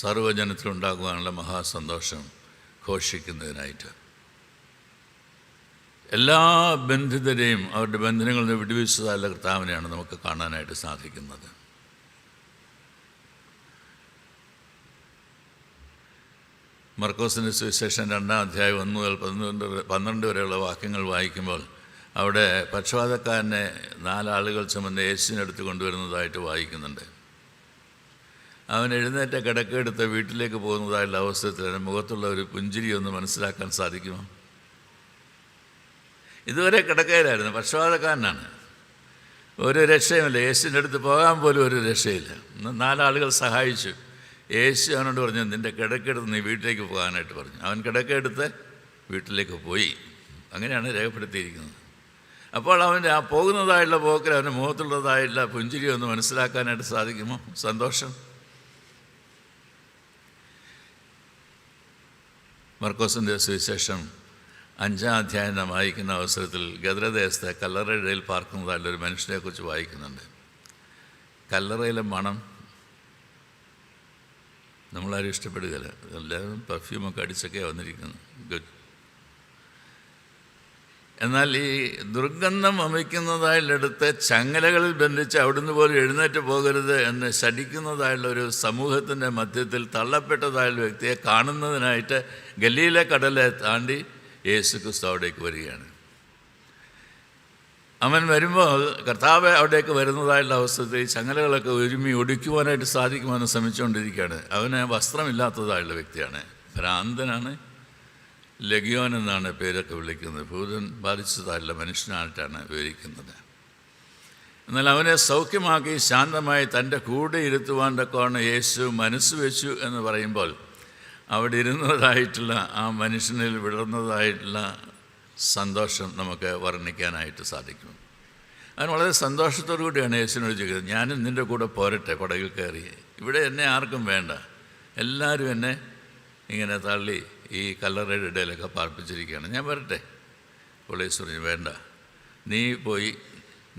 സർവ്വജനത്തിലുണ്ടാകുവാനുള്ള മഹാസന്തോഷം ഘോഷിക്കുന്നതിനായിട്ട് എല്ലാ ബന്ധിതരെയും അവരുടെ ബന്ധനങ്ങളിൽ നിന്ന് വിടുവിച്ചതായുള്ള കർത്താവിനെയാണ് നമുക്ക് കാണാനായിട്ട് സാധിക്കുന്നത്. മർക്കോസിൻ്റെ സുവിശേഷം 2-ാം അധ്യായം 1 മുതൽ 12 വരെയുള്ള വാക്യങ്ങൾ വായിക്കുമ്പോൾ അവിടെ പക്ഷപാതക്കാരനെ 4 ആളുകൾ ചുമന്ന് യേശുവിനടുത്ത് കൊണ്ടുവരുന്നതായിട്ട് വായിക്കുന്നുണ്ട്. അവൻ എഴുന്നേറ്റ കിടക്കെടുത്ത് വീട്ടിലേക്ക് പോകുന്നതായുള്ള അവസരത്തിൽ മുഖത്തുള്ള ഒരു പുഞ്ചിരി ഒന്ന് മനസ്സിലാക്കാൻ സാധിക്കുമോ? ഇതുവരെ കിടക്കയിലായിരുന്നു, പക്ഷപാതക്കാരനാണ്, ഒരു രക്ഷയുമില്ല. യേശുവിൻ്റെ അടുത്ത് പോകാൻ പോലും ഒരു രക്ഷയില്ല. 4 ആളുകൾ സഹായിച്ചു. യേശു അവനോട് പറഞ്ഞു, നിൻ്റെ കിടക്കെടുത്ത് നീ വീട്ടിലേക്ക് പോകാനായിട്ട് പറഞ്ഞു. അവൻ കിടക്കെടുത്ത് വീട്ടിലേക്ക് പോയി. അങ്ങനെയാണ് രേഖപ്പെടുത്തിയിരിക്കുന്നത്. അപ്പോൾ അവൻ്റെ ആ പോകുന്നതായുള്ള പോക്കിൽ അവൻ്റെ മുഖത്തുള്ളതായുള്ള പുഞ്ചിരി ഒന്ന് മനസ്സിലാക്കാനായിട്ട് സാധിക്കുമോ? സന്തോഷം. മർക്കോസിൻ്റെ സുവിശേഷം 5-ാം അധ്യായം നാം വായിക്കുന്ന അവസരത്തിൽ ഗദരദേശത്തെ കല്ലറയുടെ ഇടയിൽ പാർക്കുന്നതായുള്ള ഒരു മനുഷ്യനെക്കുറിച്ച് വായിക്കുന്നുണ്ട്. കല്ലറയിലെ മണം നമ്മളാരും ഇഷ്ടപ്പെടുകയില്ല. എല്ലാവരും പെർഫ്യൂമൊക്കെ അടിച്ചൊക്കെ വന്നിരിക്കുന്നു. ഗുഡ്. എന്നാൽ ഈ ദുർഗന്ധം വമിക്കുന്നതായുള്ളടുത്ത് ചങ്ങലകളിൽ ബന്ധിച്ച് അവിടുന്ന് പോലും എഴുന്നേറ്റ് പോകരുത് എന്ന് ശഠിക്കുന്നതായുള്ള ഒരു സമൂഹത്തിൻ്റെ മധ്യത്തിൽ തള്ളപ്പെട്ടതായുള്ള വ്യക്തിയെ കാണുന്നതിനായിട്ട് ഗലീല കടലെ താണ്ടി യേശു ക്രിസ്തു അവിടേക്ക് വരികയാണ്. അവൻ വരുമ്പോൾ കർത്താവ് അവിടേക്ക് വരുന്നതായുള്ള അവസ്ഥയിൽ ചങ്ങലകളൊക്കെ ഒരുമി ഒടിക്കുവാനായിട്ട് സാധിക്കുമെന്ന് ശ്രമിച്ചുകൊണ്ടിരിക്കുകയാണ്. അവന് വസ്ത്രമില്ലാത്തതായുള്ള വ്യക്തിയാണ്, ഭ്രാന്തനാണ്, ലഗിയോൻ എന്നാണ് പേരൊക്കെ വിളിക്കുന്നത്. ഭൂതൻ ബാധിച്ചതായുള്ള മനുഷ്യനായിട്ടാണ് വിവരിക്കുന്നത്. എന്നാൽ അവനെ സൗഖ്യമാക്കി ശാന്തമായി തൻ്റെ കൂടെ ഇരുത്തുവാൻ തക്കവണ്ണം യേശു മനസ്സ് വെച്ചു എന്ന് പറയുമ്പോൾ അവിടെ ഇരുന്നതായിട്ടുള്ള ആ മനുഷ്യനിൽ വിടർന്നതായിട്ടുള്ള സന്തോഷം നമുക്ക് വർണ്ണിക്കാനായിട്ട് സാധിക്കും. അവൻ വളരെ സന്തോഷത്തോടു കൂടിയാണ് യേശുവിനോട് ചോദിക്കുന്നത്, ഞാനും നിൻ്റെ കൂടെ പോരട്ടെ പടകിൽ കയറി? ഇവിടെ എന്നെ ആർക്കും വേണ്ട, എല്ലാവരും എന്നെ ഇങ്ങനെ തള്ളി ഈ കല്ലറയുടെ ഇടയിലൊക്കെ പാർപ്പിച്ചിരിക്കുകയാണ്, ഞാൻ വരട്ടെ? അപ്പോൾ യേശു പറഞ്ഞു, വേണ്ട, നീ പോയി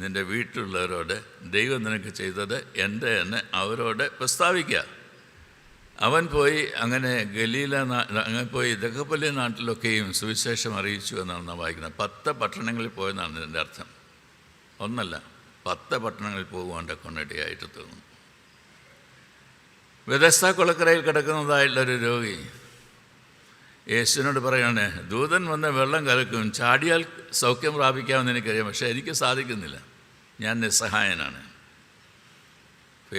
നിൻ്റെ വീട്ടിലുള്ളവരോട് ദൈവം നിനക്ക് ചെയ്തത് എൻ്റെ എന്നെ അവരോട് പ്രസ്താവിക്കുക. അവൻ പോയി അങ്ങനെ അങ്ങനെ പോയി ദക്കപ്പള്ളി നാട്ടിലൊക്കെയും സുവിശേഷം അറിയിച്ചു എന്നാണ് നാം വായിക്കുന്നത്. 10 പട്ടണങ്ങളിൽ പോയെന്നാണ് ഇതിൻ്റെ അർത്ഥം. 1 അല്ല, 10 പട്ടണങ്ങളിൽ പോകുവാൻ്റെ കൊണ്ടിടയായിട്ട് തീർന്നു. ബെഥസ്ദാ കുളക്കരയിൽ കിടക്കുന്നതായിട്ടുള്ളൊരു രോഗി യേശുവിനോട് പറയാണ്, ദൂതൻ വന്ന് വെള്ളം കലക്കും, ചാടിയാൽ സൗഖ്യം പ്രാപിക്കാമെന്ന് എനിക്കറിയാം, പക്ഷേ എനിക്ക് സാധിക്കുന്നില്ല, ഞാൻ നിസ്സഹായനാണ്.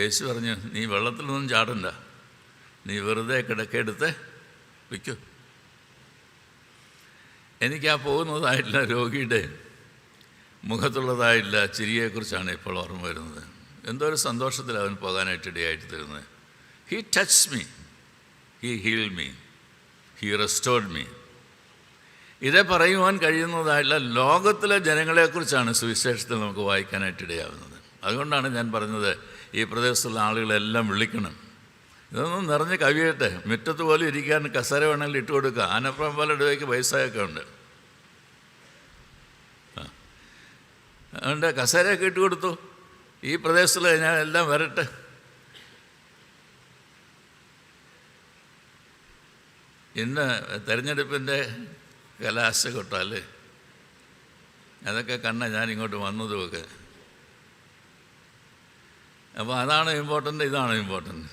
യേശു പറഞ്ഞു, നീ വെള്ളത്തിൽ നിന്നും ചാടണ്ട, നീ വെറുതെ കിടക്കെടുത്ത് വയ്ക്കൂ. എനിക്ക് ആ പോകുന്നതായിട്ടുള്ള രോഗിയുടെ മുഖത്തുള്ളതായിട്ടുള്ള ചിരിയെക്കുറിച്ചാണ് ഇപ്പോൾ ഓർമ്മ വരുന്നത്. എന്തോ ഒരു സന്തോഷത്തിൽ അവൻ പോകാനായിട്ട് ഇടയായിട്ട് തരുന്നത്. He touch me, he heal me, he restored me. ഇതേ പറയുവാൻ കഴിയുന്നതായിട്ടുള്ള ലോകത്തിലെ ജനങ്ങളെക്കുറിച്ചാണ് സുവിശേഷത്തിൽ നമുക്ക് വായിക്കാനായിട്ട് ഇടയാവുന്നത്. അതുകൊണ്ടാണ് ഞാൻ പറഞ്ഞത്, ഈ പ്രദേശത്തുള്ള ആളുകളെല്ലാം വിളിക്കണം, ഇതൊന്നും നിറഞ്ഞ് കവിയട്ടെ. മുറ്റത്ത് പോലും ഇരിക്കാൻ കസേര വേണമെങ്കിൽ ഇട്ട് കൊടുക്കുക. ആനപ്പുറം പോലെ രൂപയ്ക്ക് പൈസയൊക്കെ ഉണ്ട്. അതുകൊണ്ട് കസേരയൊക്കെ ഇട്ട് കൊടുത്തു. ഈ പ്രദേശത്തിൽ ഞാൻ എല്ലാം വരട്ടെ. ഇന്ന് തെരഞ്ഞെടുപ്പിൻ്റെ കലാശക്കൊട്ടല്ലേ, അതൊക്കെ കണ്ട ഞാനിങ്ങോട്ട് വന്നതുമൊക്കെ. അപ്പോൾ അതാണ് ഇമ്പോർട്ടൻ്റ്, ഇതാണ് ഇമ്പോർട്ടൻ്റ്.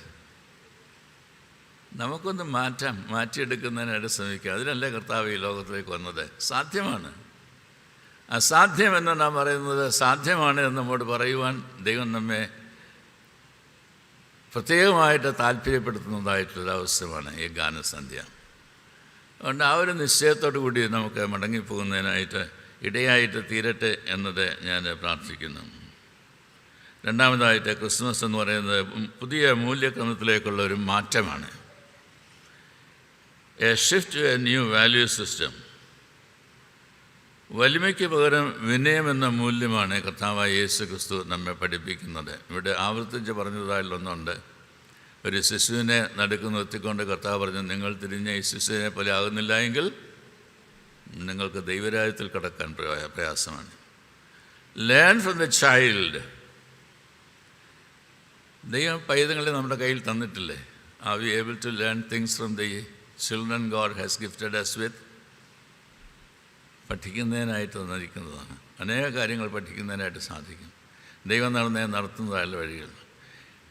നമുക്കൊന്ന് മാറ്റിയെടുക്കുന്നതിനായിട്ട് ശ്രമിക്കുക. അതിനല്ലേ കർത്താവ് ഈ ലോകത്തിലേക്ക് വന്നത്. സാധ്യമാണ്. അസാധ്യമെന്ന് നാം പറയുന്നത് സാധ്യമാണ് എന്ന് നമ്മോട് പറയുവാൻ ദൈവം നമ്മെ പ്രത്യേകമായിട്ട് താല്പര്യപ്പെടുത്തുന്നതായിട്ടുള്ളൊരവസ്ഥയാണ് ഈ ഗാനസന്ധ്യ. അതുകൊണ്ട് ആ ഒരു നിശ്ചയത്തോടു കൂടി നമുക്ക് മടങ്ങിപ്പോകുന്നതിനായിട്ട് ഇടയായിട്ട് തീരട്ടെ എന്നത് ഞാൻ പ്രാർത്ഥിക്കുന്നു. രണ്ടാമതായിട്ട് ക്രിസ്മസ് എന്ന് പറയുന്നത് പുതിയ മൂല്യക്രമത്തിലേക്കുള്ള ഒരു മാറ്റമാണ്. A shift to a new value system. വലിമയ്ക്ക് പകരം വിനയമെന്ന മൂല്യമാണ് കർത്താവായ യേശു ക്രിസ്തു നമ്മെ പഠിപ്പിക്കുന്നത്. ഇവിടെ ആവർത്തിച്ച് പറഞ്ഞതായിട്ടൊന്നുണ്ട്. ഒരു ശിശുവിനെ നടുക്ക് നിർത്തിക്കൊണ്ട് കർത്താവ് പറഞ്ഞു, നിങ്ങൾ തിരിഞ്ഞ ഈ ശിശുവിനെ പോലെ ആകുന്നില്ല എങ്കിൽ നിങ്ങൾക്ക് ദൈവരാജ്യത്തിൽ കടക്കാൻ പ്രയാസമാണ്. Learn from the child. ദൈവം പൈതങ്ങളെ നമ്മുടെ കയ്യിൽ തന്നിട്ടില്ലേ? Are we able to learn things from the children God has gifted us with? പഠിക്കുന്നതിനായിട്ട് തന്നിരിക്കുന്നതാണ്. അനേക കാര്യങ്ങൾ പഠിക്കുന്നതിനായിട്ട് സാധിക്കും. ദൈവം നടത്തുന്നതായുള്ള വഴികൾ.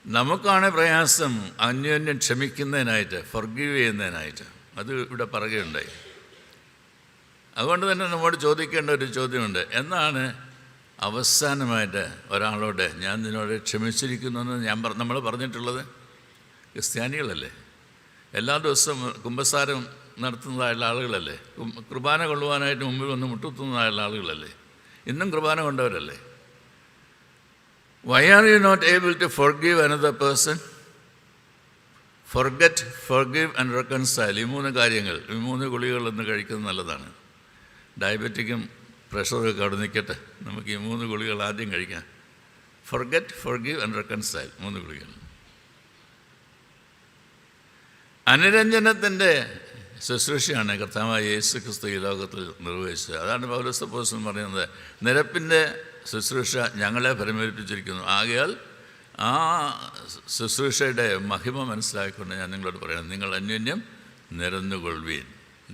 നമുക്കാണ് പ്രയാസം അന്യോന്യം ക്ഷമിക്കുന്നതിനായിട്ട്, ഫൊർഗീവ് ചെയ്യുന്നതിനായിട്ട്. അത് ഇവിടെ പറയുകയുണ്ടായി. അതുകൊണ്ട് തന്നെ നമ്മോട് ചോദിക്കേണ്ട ഒരു ചോദ്യമുണ്ട്. എന്നാണ് അവസാനമായിട്ട് ഒരാളോട് ഞാൻ നിന്നോട് ക്ഷമിച്ചിരിക്കുന്നു എന്ന് നമ്മൾ പറഞ്ഞിട്ടുള്ളത്? ക്രിസ്ത്യാനികളല്ലേ? എല്ലാ ദിവസവും കുമ്പസാരം നടത്തുന്നതായുള്ള ആളുകളല്ലേ? കുർബാന കൊള്ളുവാനായിട്ട് മുമ്പിൽ വന്ന് മുട്ടുത്തുന്നതായുള്ള ആളുകളല്ലേ? ഇന്നും കുർബാന കൊണ്ടവരല്ലേ? Why are you not able to forgive another person? Forget, forgive and reconcile. ഈ 3 കാര്യങ്ങൾ, ഈ 3 ഗുളികകളൊന്ന് കഴിക്കുന്നത് നല്ലതാണ്. ഡയബറ്റിക്കും പ്രഷറൊക്കെ അവിടെ നിൽക്കട്ടെ, നമുക്ക് ഈ 3 ഗുളികൾ ആദ്യം കഴിക്കാം. Forget, forgive and reconcile. 3 ഗുളികൾ. അനുരഞ്ജനത്തിൻ്റെ ശുശ്രൂഷയാണ് കർത്താവായ യേശു ക്രിസ്തു ഈ ലോകത്തിൽ നിർവഹിച്ചത്. അതാണ് പൗലോസ് അപ്പോസ്തലൻ പറയുന്നത്, നിരപ്പിൻ്റെ ശുശ്രൂഷ ഞങ്ങളെ പരിമേൽപ്പിച്ചിരിക്കുന്നു. ആകയാൽ ആ ശുശ്രൂഷയുടെ മഹിമ മനസ്സിലാക്കിക്കൊണ്ട് ഞാൻ നിങ്ങളോട് പറയണം, നിങ്ങൾ അന്യോന്യം നിരന്നുകൊള്ളുവീൻ.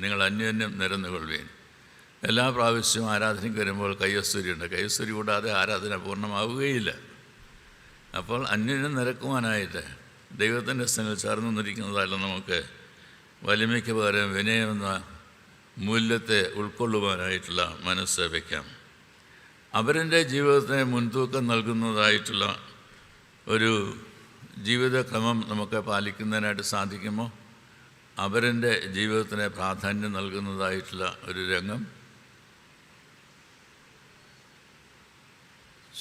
നിങ്ങൾ അന്യോന്യം നിരന്നുകൊള്ളുവീൻ. എല്ലാ പ്രാവശ്യവും ആരാധനയ്ക്ക് വരുമ്പോൾ കയ്യസ്തുരിയുണ്ട്. കയ്യസ്തുരി കൂടാതെ ആരാധന പൂർണ്ണമാവുകയില്ല. അപ്പോൾ അന്യോന്യം നിരക്കുവാനായിട്ട് ദൈവത്തിൻ്റെ സ്ഥലങ്ങൾ ചേർന്ന് നിന്നിരിക്കുന്നതല്ല, നമുക്ക് വലിമയ്ക്ക് പകരം വിനയമെന്ന മൂല്യത്തെ ഉൾക്കൊള്ളുവാനായിട്ടുള്ള മനസ്സ് വയ്ക്കാം. അവരുടെ ജീവിതത്തിന് മുൻതൂക്കം നൽകുന്നതായിട്ടുള്ള ഒരു ജീവിതക്രമം നമുക്ക് പാലിക്കുന്നതിനായിട്ട് സാധിക്കുമോ? അവരുടെ ജീവിതത്തിന് പ്രാധാന്യം നൽകുന്നതായിട്ടുള്ള ഒരു രംഗം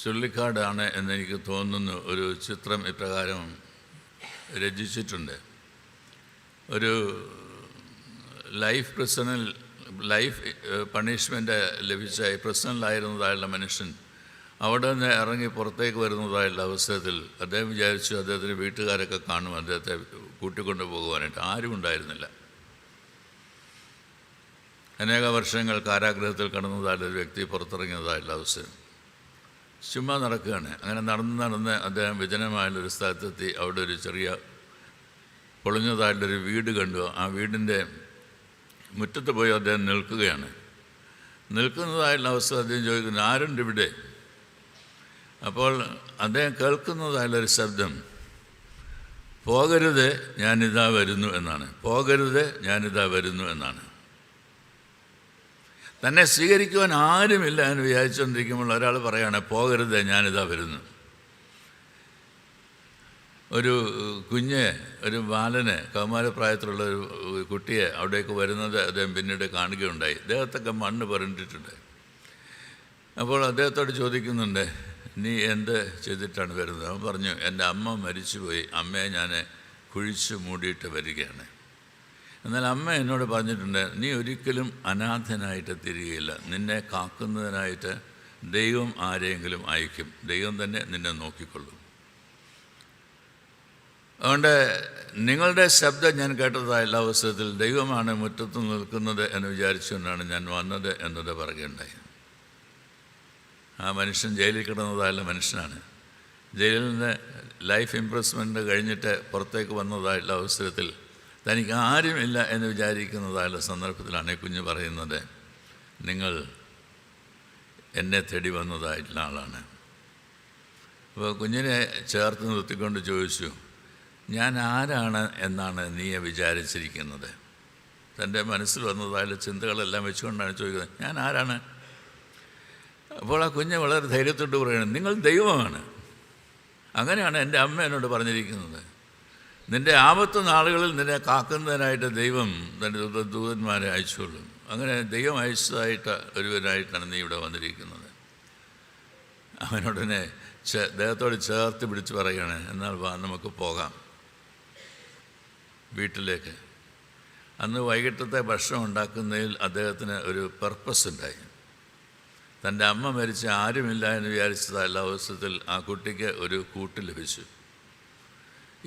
ചുള്ളിക്കാടാണ് എന്നെനിക്ക് തോന്നുന്നു. ഒരു ചിത്രം ഇപ്രകാരം രചിച്ചിട്ടുണ്ട്. ഒരു ലൈഫ് പണിഷ്മെൻ്റ് ലഭിച്ച പ്രസിഡൻ്റിലായിരുന്നതായുള്ള മനുഷ്യൻ അവിടെ നിന്ന് ഇറങ്ങി പുറത്തേക്ക് വരുന്നതായുള്ള അവസരത്തിൽ അദ്ദേഹം വിചാരിച്ചു അദ്ദേഹത്തിന് വീട്ടുകാരൊക്കെ കാണും അദ്ദേഹത്തെ കൂട്ടിക്കൊണ്ടു പോകുവാനായിട്ട്. ആരും ഉണ്ടായിരുന്നില്ല. അനേക വർഷങ്ങൾ കാരാഗ്രഹത്തിൽ കടന്നതായുള്ള ഒരു വ്യക്തി പുറത്തിറങ്ങിയതായുള്ള അവസരം. ചുമ്മാ നടക്കുകയാണ്. അങ്ങനെ നടന്ന് അദ്ദേഹം വിജനമായുള്ളൊരു സ്ഥലത്തെത്തി. അവിടെ ഒരു ചെറിയ പൊളിഞ്ഞതായിട്ടൊരു വീട് കണ്ടു. ആ വീടിൻ്റെ മുറ്റത്ത് പോയി അദ്ദേഹം നിൽക്കുകയാണ്. നിൽക്കുന്നതായുള്ള അവസ്ഥ അദ്ദേഹം ചോദിക്കുന്നു, ആരുണ്ട് ഇവിടെ? അപ്പോൾ അദ്ദേഹം കേൾക്കുന്നതായുള്ളൊരു ശബ്ദം, പോകരുത് ഞാനിതാ വരുന്നു എന്നാണ്. പോകരുത് ഞാനിതാ വരുന്നു എന്നാണ്. തന്നെ സ്വീകരിക്കുവാൻ ആരുമില്ല എന്ന് വിചാരിച്ചുകൊണ്ടിരിക്കുമ്പോൾ ഒരാൾ പറയാണ്, പോകരുത് ഞാനിതാ വരുന്നു. ഒരു കുഞ്ഞ്, ഒരു ബാലന്, കൗമാരപ്രായത്തിലുള്ള ഒരു കുട്ടിയെ അവിടേക്ക് വരുന്നത് അദ്ദേഹം പിന്നീട് കാണുകയുണ്ടായി. അദ്ദേഹത്തൊക്കെ മണ്ണ് പുരണ്ടിട്ടുണ്ട്. അപ്പോൾ അദ്ദേഹത്തോട് ചോദിക്കുന്നുണ്ട്, നീ എന്ത് ചെയ്തിട്ടാണ് വരുന്നത്? അവൻ പറഞ്ഞു, എൻ്റെ അമ്മ മരിച്ചുപോയി, അമ്മയെ ഞാൻ കുഴിച്ചു മൂടിയിട്ട് വരികയാണ്. എന്നാൽ അമ്മ എന്നോട് പറഞ്ഞിട്ടുണ്ട്, നീ ഒരിക്കലും അനാഥനായിട്ട് തിരികയില്ല, നിന്നെ കാക്കുന്നതിനായിട്ട് ദൈവം ആരെയെങ്കിലും അയക്കും, ദൈവം തന്നെ നിന്നെ നോക്കിക്കൊള്ളും. അതുകൊണ്ട് നിങ്ങളുടെ ശബ്ദം ഞാൻ കേട്ടതായുള്ള അവസരത്തിൽ ദൈവമാണ് മുറ്റത്ത് നിൽക്കുന്നത് എന്ന് വിചാരിച്ചുകൊണ്ടാണ് ഞാൻ വന്നത് എന്നത് പറയുകയുണ്ടായി. ആ മനുഷ്യൻ ജയിലിൽ കിടന്നതായുള്ള മനുഷ്യനാണ്. ജയിലിൽ നിന്ന് ലൈഫ് ഇംപ്രസ്മെൻ്റ് കഴിഞ്ഞിട്ട് പുറത്തേക്ക് വന്നതായുള്ള അവസരത്തിൽ തനിക്ക് ആരുമില്ല എന്ന് വിചാരിക്കുന്നതായുള്ള സന്ദർഭത്തിലാണ് ഈ കുഞ്ഞ് പറയുന്നത്, നിങ്ങൾ എന്നെ തേടി വന്നതായിട്ടുള്ള ആളാണ്. അപ്പോൾ കുഞ്ഞിനെ ചേർത്ത് നിർത്തിക്കൊണ്ട് ചോദിച്ചു, ഞാൻ ആരാണ് എന്നാണ് നീ വിചാരിച്ചിരിക്കുന്നത്? തൻ്റെ മനസ്സിൽ വന്നതായുള്ള ചിന്തകളെല്ലാം വെച്ചുകൊണ്ടാണ് ചോദിക്കുന്നത്, ഞാൻ ആരാണ്? അപ്പോൾ ആ കുഞ്ഞ് വളരെ ധൈര്യത്തോട് പറയുന്നത്, നിങ്ങൾ ദൈവമാണ്. അങ്ങനെയാണ് എൻ്റെ അമ്മ എന്നോട് പറഞ്ഞിരിക്കുന്നത്. നിൻ്റെ ആപത്ത് നാളുകളിൽ നിന്നെ കാക്കുന്നതിനായിട്ട് ദൈവം തൻ്റെ ദൂതന്മാരെ അയച്ചുകൊള്ളും. അങ്ങനെ ദൈവം അയച്ചതായിട്ട് ഒരുവനായിട്ടാണ് നീ ഇവിടെ വന്നിരിക്കുന്നത്. അവനോടനെ അദ്ദേഹത്തോട് ചേർത്ത് പിടിച്ച് പറയുകയാണ്, എന്നാൽ വാ നമുക്ക് പോകാം വീട്ടിലേക്ക്. അന്ന് വൈകിട്ടത്തെ ഭക്ഷണം ഉണ്ടാക്കുന്നതിൽ അദ്ദേഹത്തിന് ഒരു പർപ്പസ് ഉണ്ടായി. തൻ്റെ അമ്മ മരിച്ച് ആരുമില്ല എന്ന് വിചാരിച്ചതല്ല അവസരത്തിൽ ആ കുട്ടിക്ക് ഒരു കൂട്ട് ലഭിച്ചു.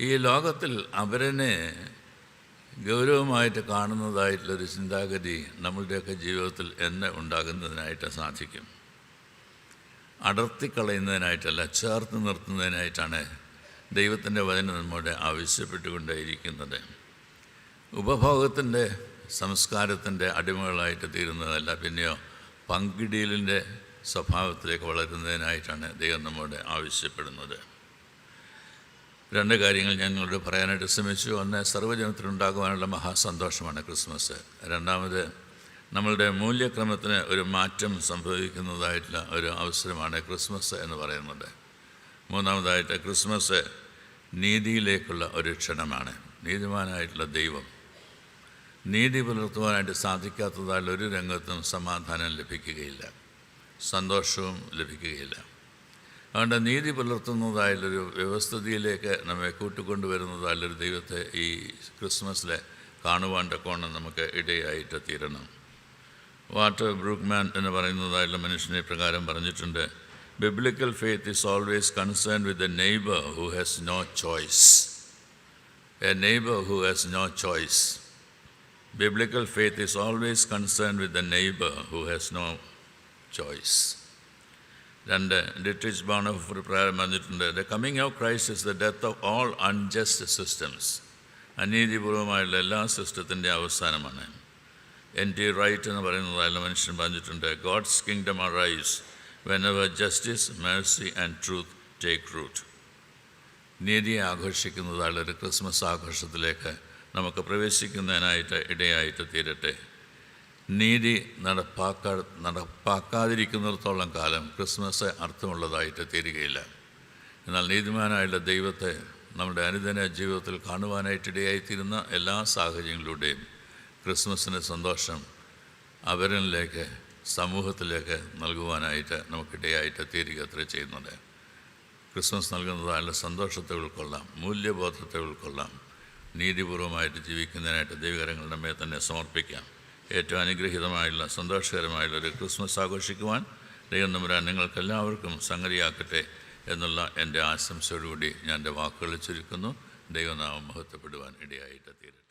ഈ ലോകത്തിൽ അവരനെ ഗൗരവമായിട്ട് കാണുന്നതായിട്ടുള്ളൊരു ചിന്താഗതി നമ്മളുടെയൊക്കെ ജീവിതത്തിൽ എന്ന് ഉണ്ടാകുന്നതിനായിട്ട് സാധിക്കും. അടർത്തിക്കളയുന്നതിനായിട്ടല്ല, ചേർത്ത് നിർത്തുന്നതിനായിട്ടാണ് ദൈവത്തിൻ്റെ വചനം നമ്മോട് ആവശ്യപ്പെട്ടുകൊണ്ടേയിരിക്കുന്നത്. ഉപഭോഗത്തിൻ്റെ സംസ്കാരത്തിൻ്റെ അടിമകളായിട്ട് തീരുന്നതല്ല, പിന്നെയോ പങ്കിടലിൻ്റെ സ്വഭാവത്തിലേക്ക് വളരുന്നതിനായിട്ടാണ് ദൈവം നമ്മോട് ആവശ്യപ്പെടുന്നത്. രണ്ട് കാര്യങ്ങൾ ഞങ്ങളോട് പറയാനായിട്ട് ശ്രമിച്ചു. ഒന്ന്, സർവ്വജനത്തിനുണ്ടാകുവാനുള്ള മഹാസന്തോഷമാണ് ക്രിസ്മസ്. രണ്ടാമത്, നമ്മളുടെ മൂല്യക്രമത്തിന് ഒരു മാറ്റം സംഭവിക്കുന്നതായിട്ടുള്ള ഒരു അവസരമാണ് ക്രിസ്മസ് എന്ന് പറയുന്നത്. മൂന്നാമതായിട്ട്, ക്രിസ്മസ് നീതിയിലേക്കുള്ള ഒരു ക്ഷണമാണ്. നീതിമാനായിട്ടുള്ള ദൈവം, നീതി പുലർത്തുവാനായിട്ട് സാധിക്കാത്തതായുള്ള ഒരു രംഗത്തും സമാധാനം ലഭിക്കുകയില്ല, സന്തോഷവും ലഭിക്കുകയില്ല. അതുകൊണ്ട് നീതി പുലർത്തുന്നതായുള്ളൊരു വ്യവസ്ഥിതിയിലേക്ക് നമ്മെ കൂട്ടിക്കൊണ്ടുവരുന്നതായുള്ളൊരു ദൈവത്തെ ഈ ക്രിസ്മസിൽ കാണുവാൻ തക്കോണം നമുക്ക് ഇടയായിട്ട് തീരണം. വാട്ടർ ബ്രൂക്ക്മാൻ എന്ന് പറയുന്നതായുള്ള മനുഷ്യനെ പ്രകാരം പറഞ്ഞിട്ടുണ്ട്, biblical faith is always concern with a neighbour who has no choice. A neighbour who has no choice. Biblical faith is always concerned with the neighbor who has no choice. രണ്ട്, Dietrich Bonhoeffer പ്രകാരം പറഞ്ഞിട്ടുണ്ട്, the coming of Christ is the death of all unjust systems. അനീതിപൂർവമായുള്ള എല്ലാ സിസ്റ്റത്തിൻ്റെ അവസാനമാണ്. N.T. Wright എന്ന് പറയുന്നതായുള്ള മനുഷ്യൻ പറഞ്ഞിട്ടുണ്ട്, God's kingdom arise whenever justice, mercy and truth take root. നീതിയെ ആഘോഷിക്കുന്നതായുള്ളൊരു ക്രിസ്മസ് ആഘോഷത്തിലേക്ക് നമുക്ക് പ്രവേശിക്കുന്നതിനായിട്ട് ഇടയായിട്ട് തീരട്ടെ. നീതി നടപ്പാക്കാതിരിക്കുന്നിടത്തോളം കാലം ക്രിസ്മസ് അർത്ഥമുള്ളതായിട്ട് തീരുകയില്ല. എന്നാൽ നീതിമാനായുള്ള ദൈവത്തെ നമ്മുടെ അനുദിന ജീവിതത്തിൽ കാണുവാനായിട്ടിടയായിത്തീരുന്ന എല്ലാ സാഹചര്യങ്ങളിലൂടെയും ക്രിസ്മസിൻ്റെ സന്തോഷം അവരിലേക്ക്, സമൂഹത്തിലേക്ക് നൽകുവാനായിട്ട് നമുക്കിടയായിട്ട് തീരുക അത്ര ചെയ്യുന്നത്. ക്രിസ്മസ് നൽകുന്നതായുള്ള സന്തോഷത്തെ ഉൾക്കൊള്ളാം, മൂല്യബോധത്തെ ഉൾക്കൊള്ളാം, നീതിപൂർവമായിട്ട് ജീവിക്കുന്നതിനായിട്ട് ദൈവകരങ്ങൾ നമ്മെ തന്നെ സമർപ്പിക്കാം. ഏറ്റവും അനുഗ്രഹീതമായുള്ള സന്തോഷകരമായുള്ള ഒരു ക്രിസ്മസ് ആഘോഷിക്കുവാൻ ദൈവം തമ്പുരാൻ നിങ്ങൾക്കെല്ലാവർക്കും സംഗതിയാക്കട്ടെ എന്നുള്ള എൻ്റെ ആശംസയോടുകൂടി ഞാൻ എൻ്റെ വാക്കുകൾ ചുരുക്കുന്നു. ദൈവനാമം മഹത്വപ്പെടുവാൻ ഇടയായിട്ട് തീരട്ടെ.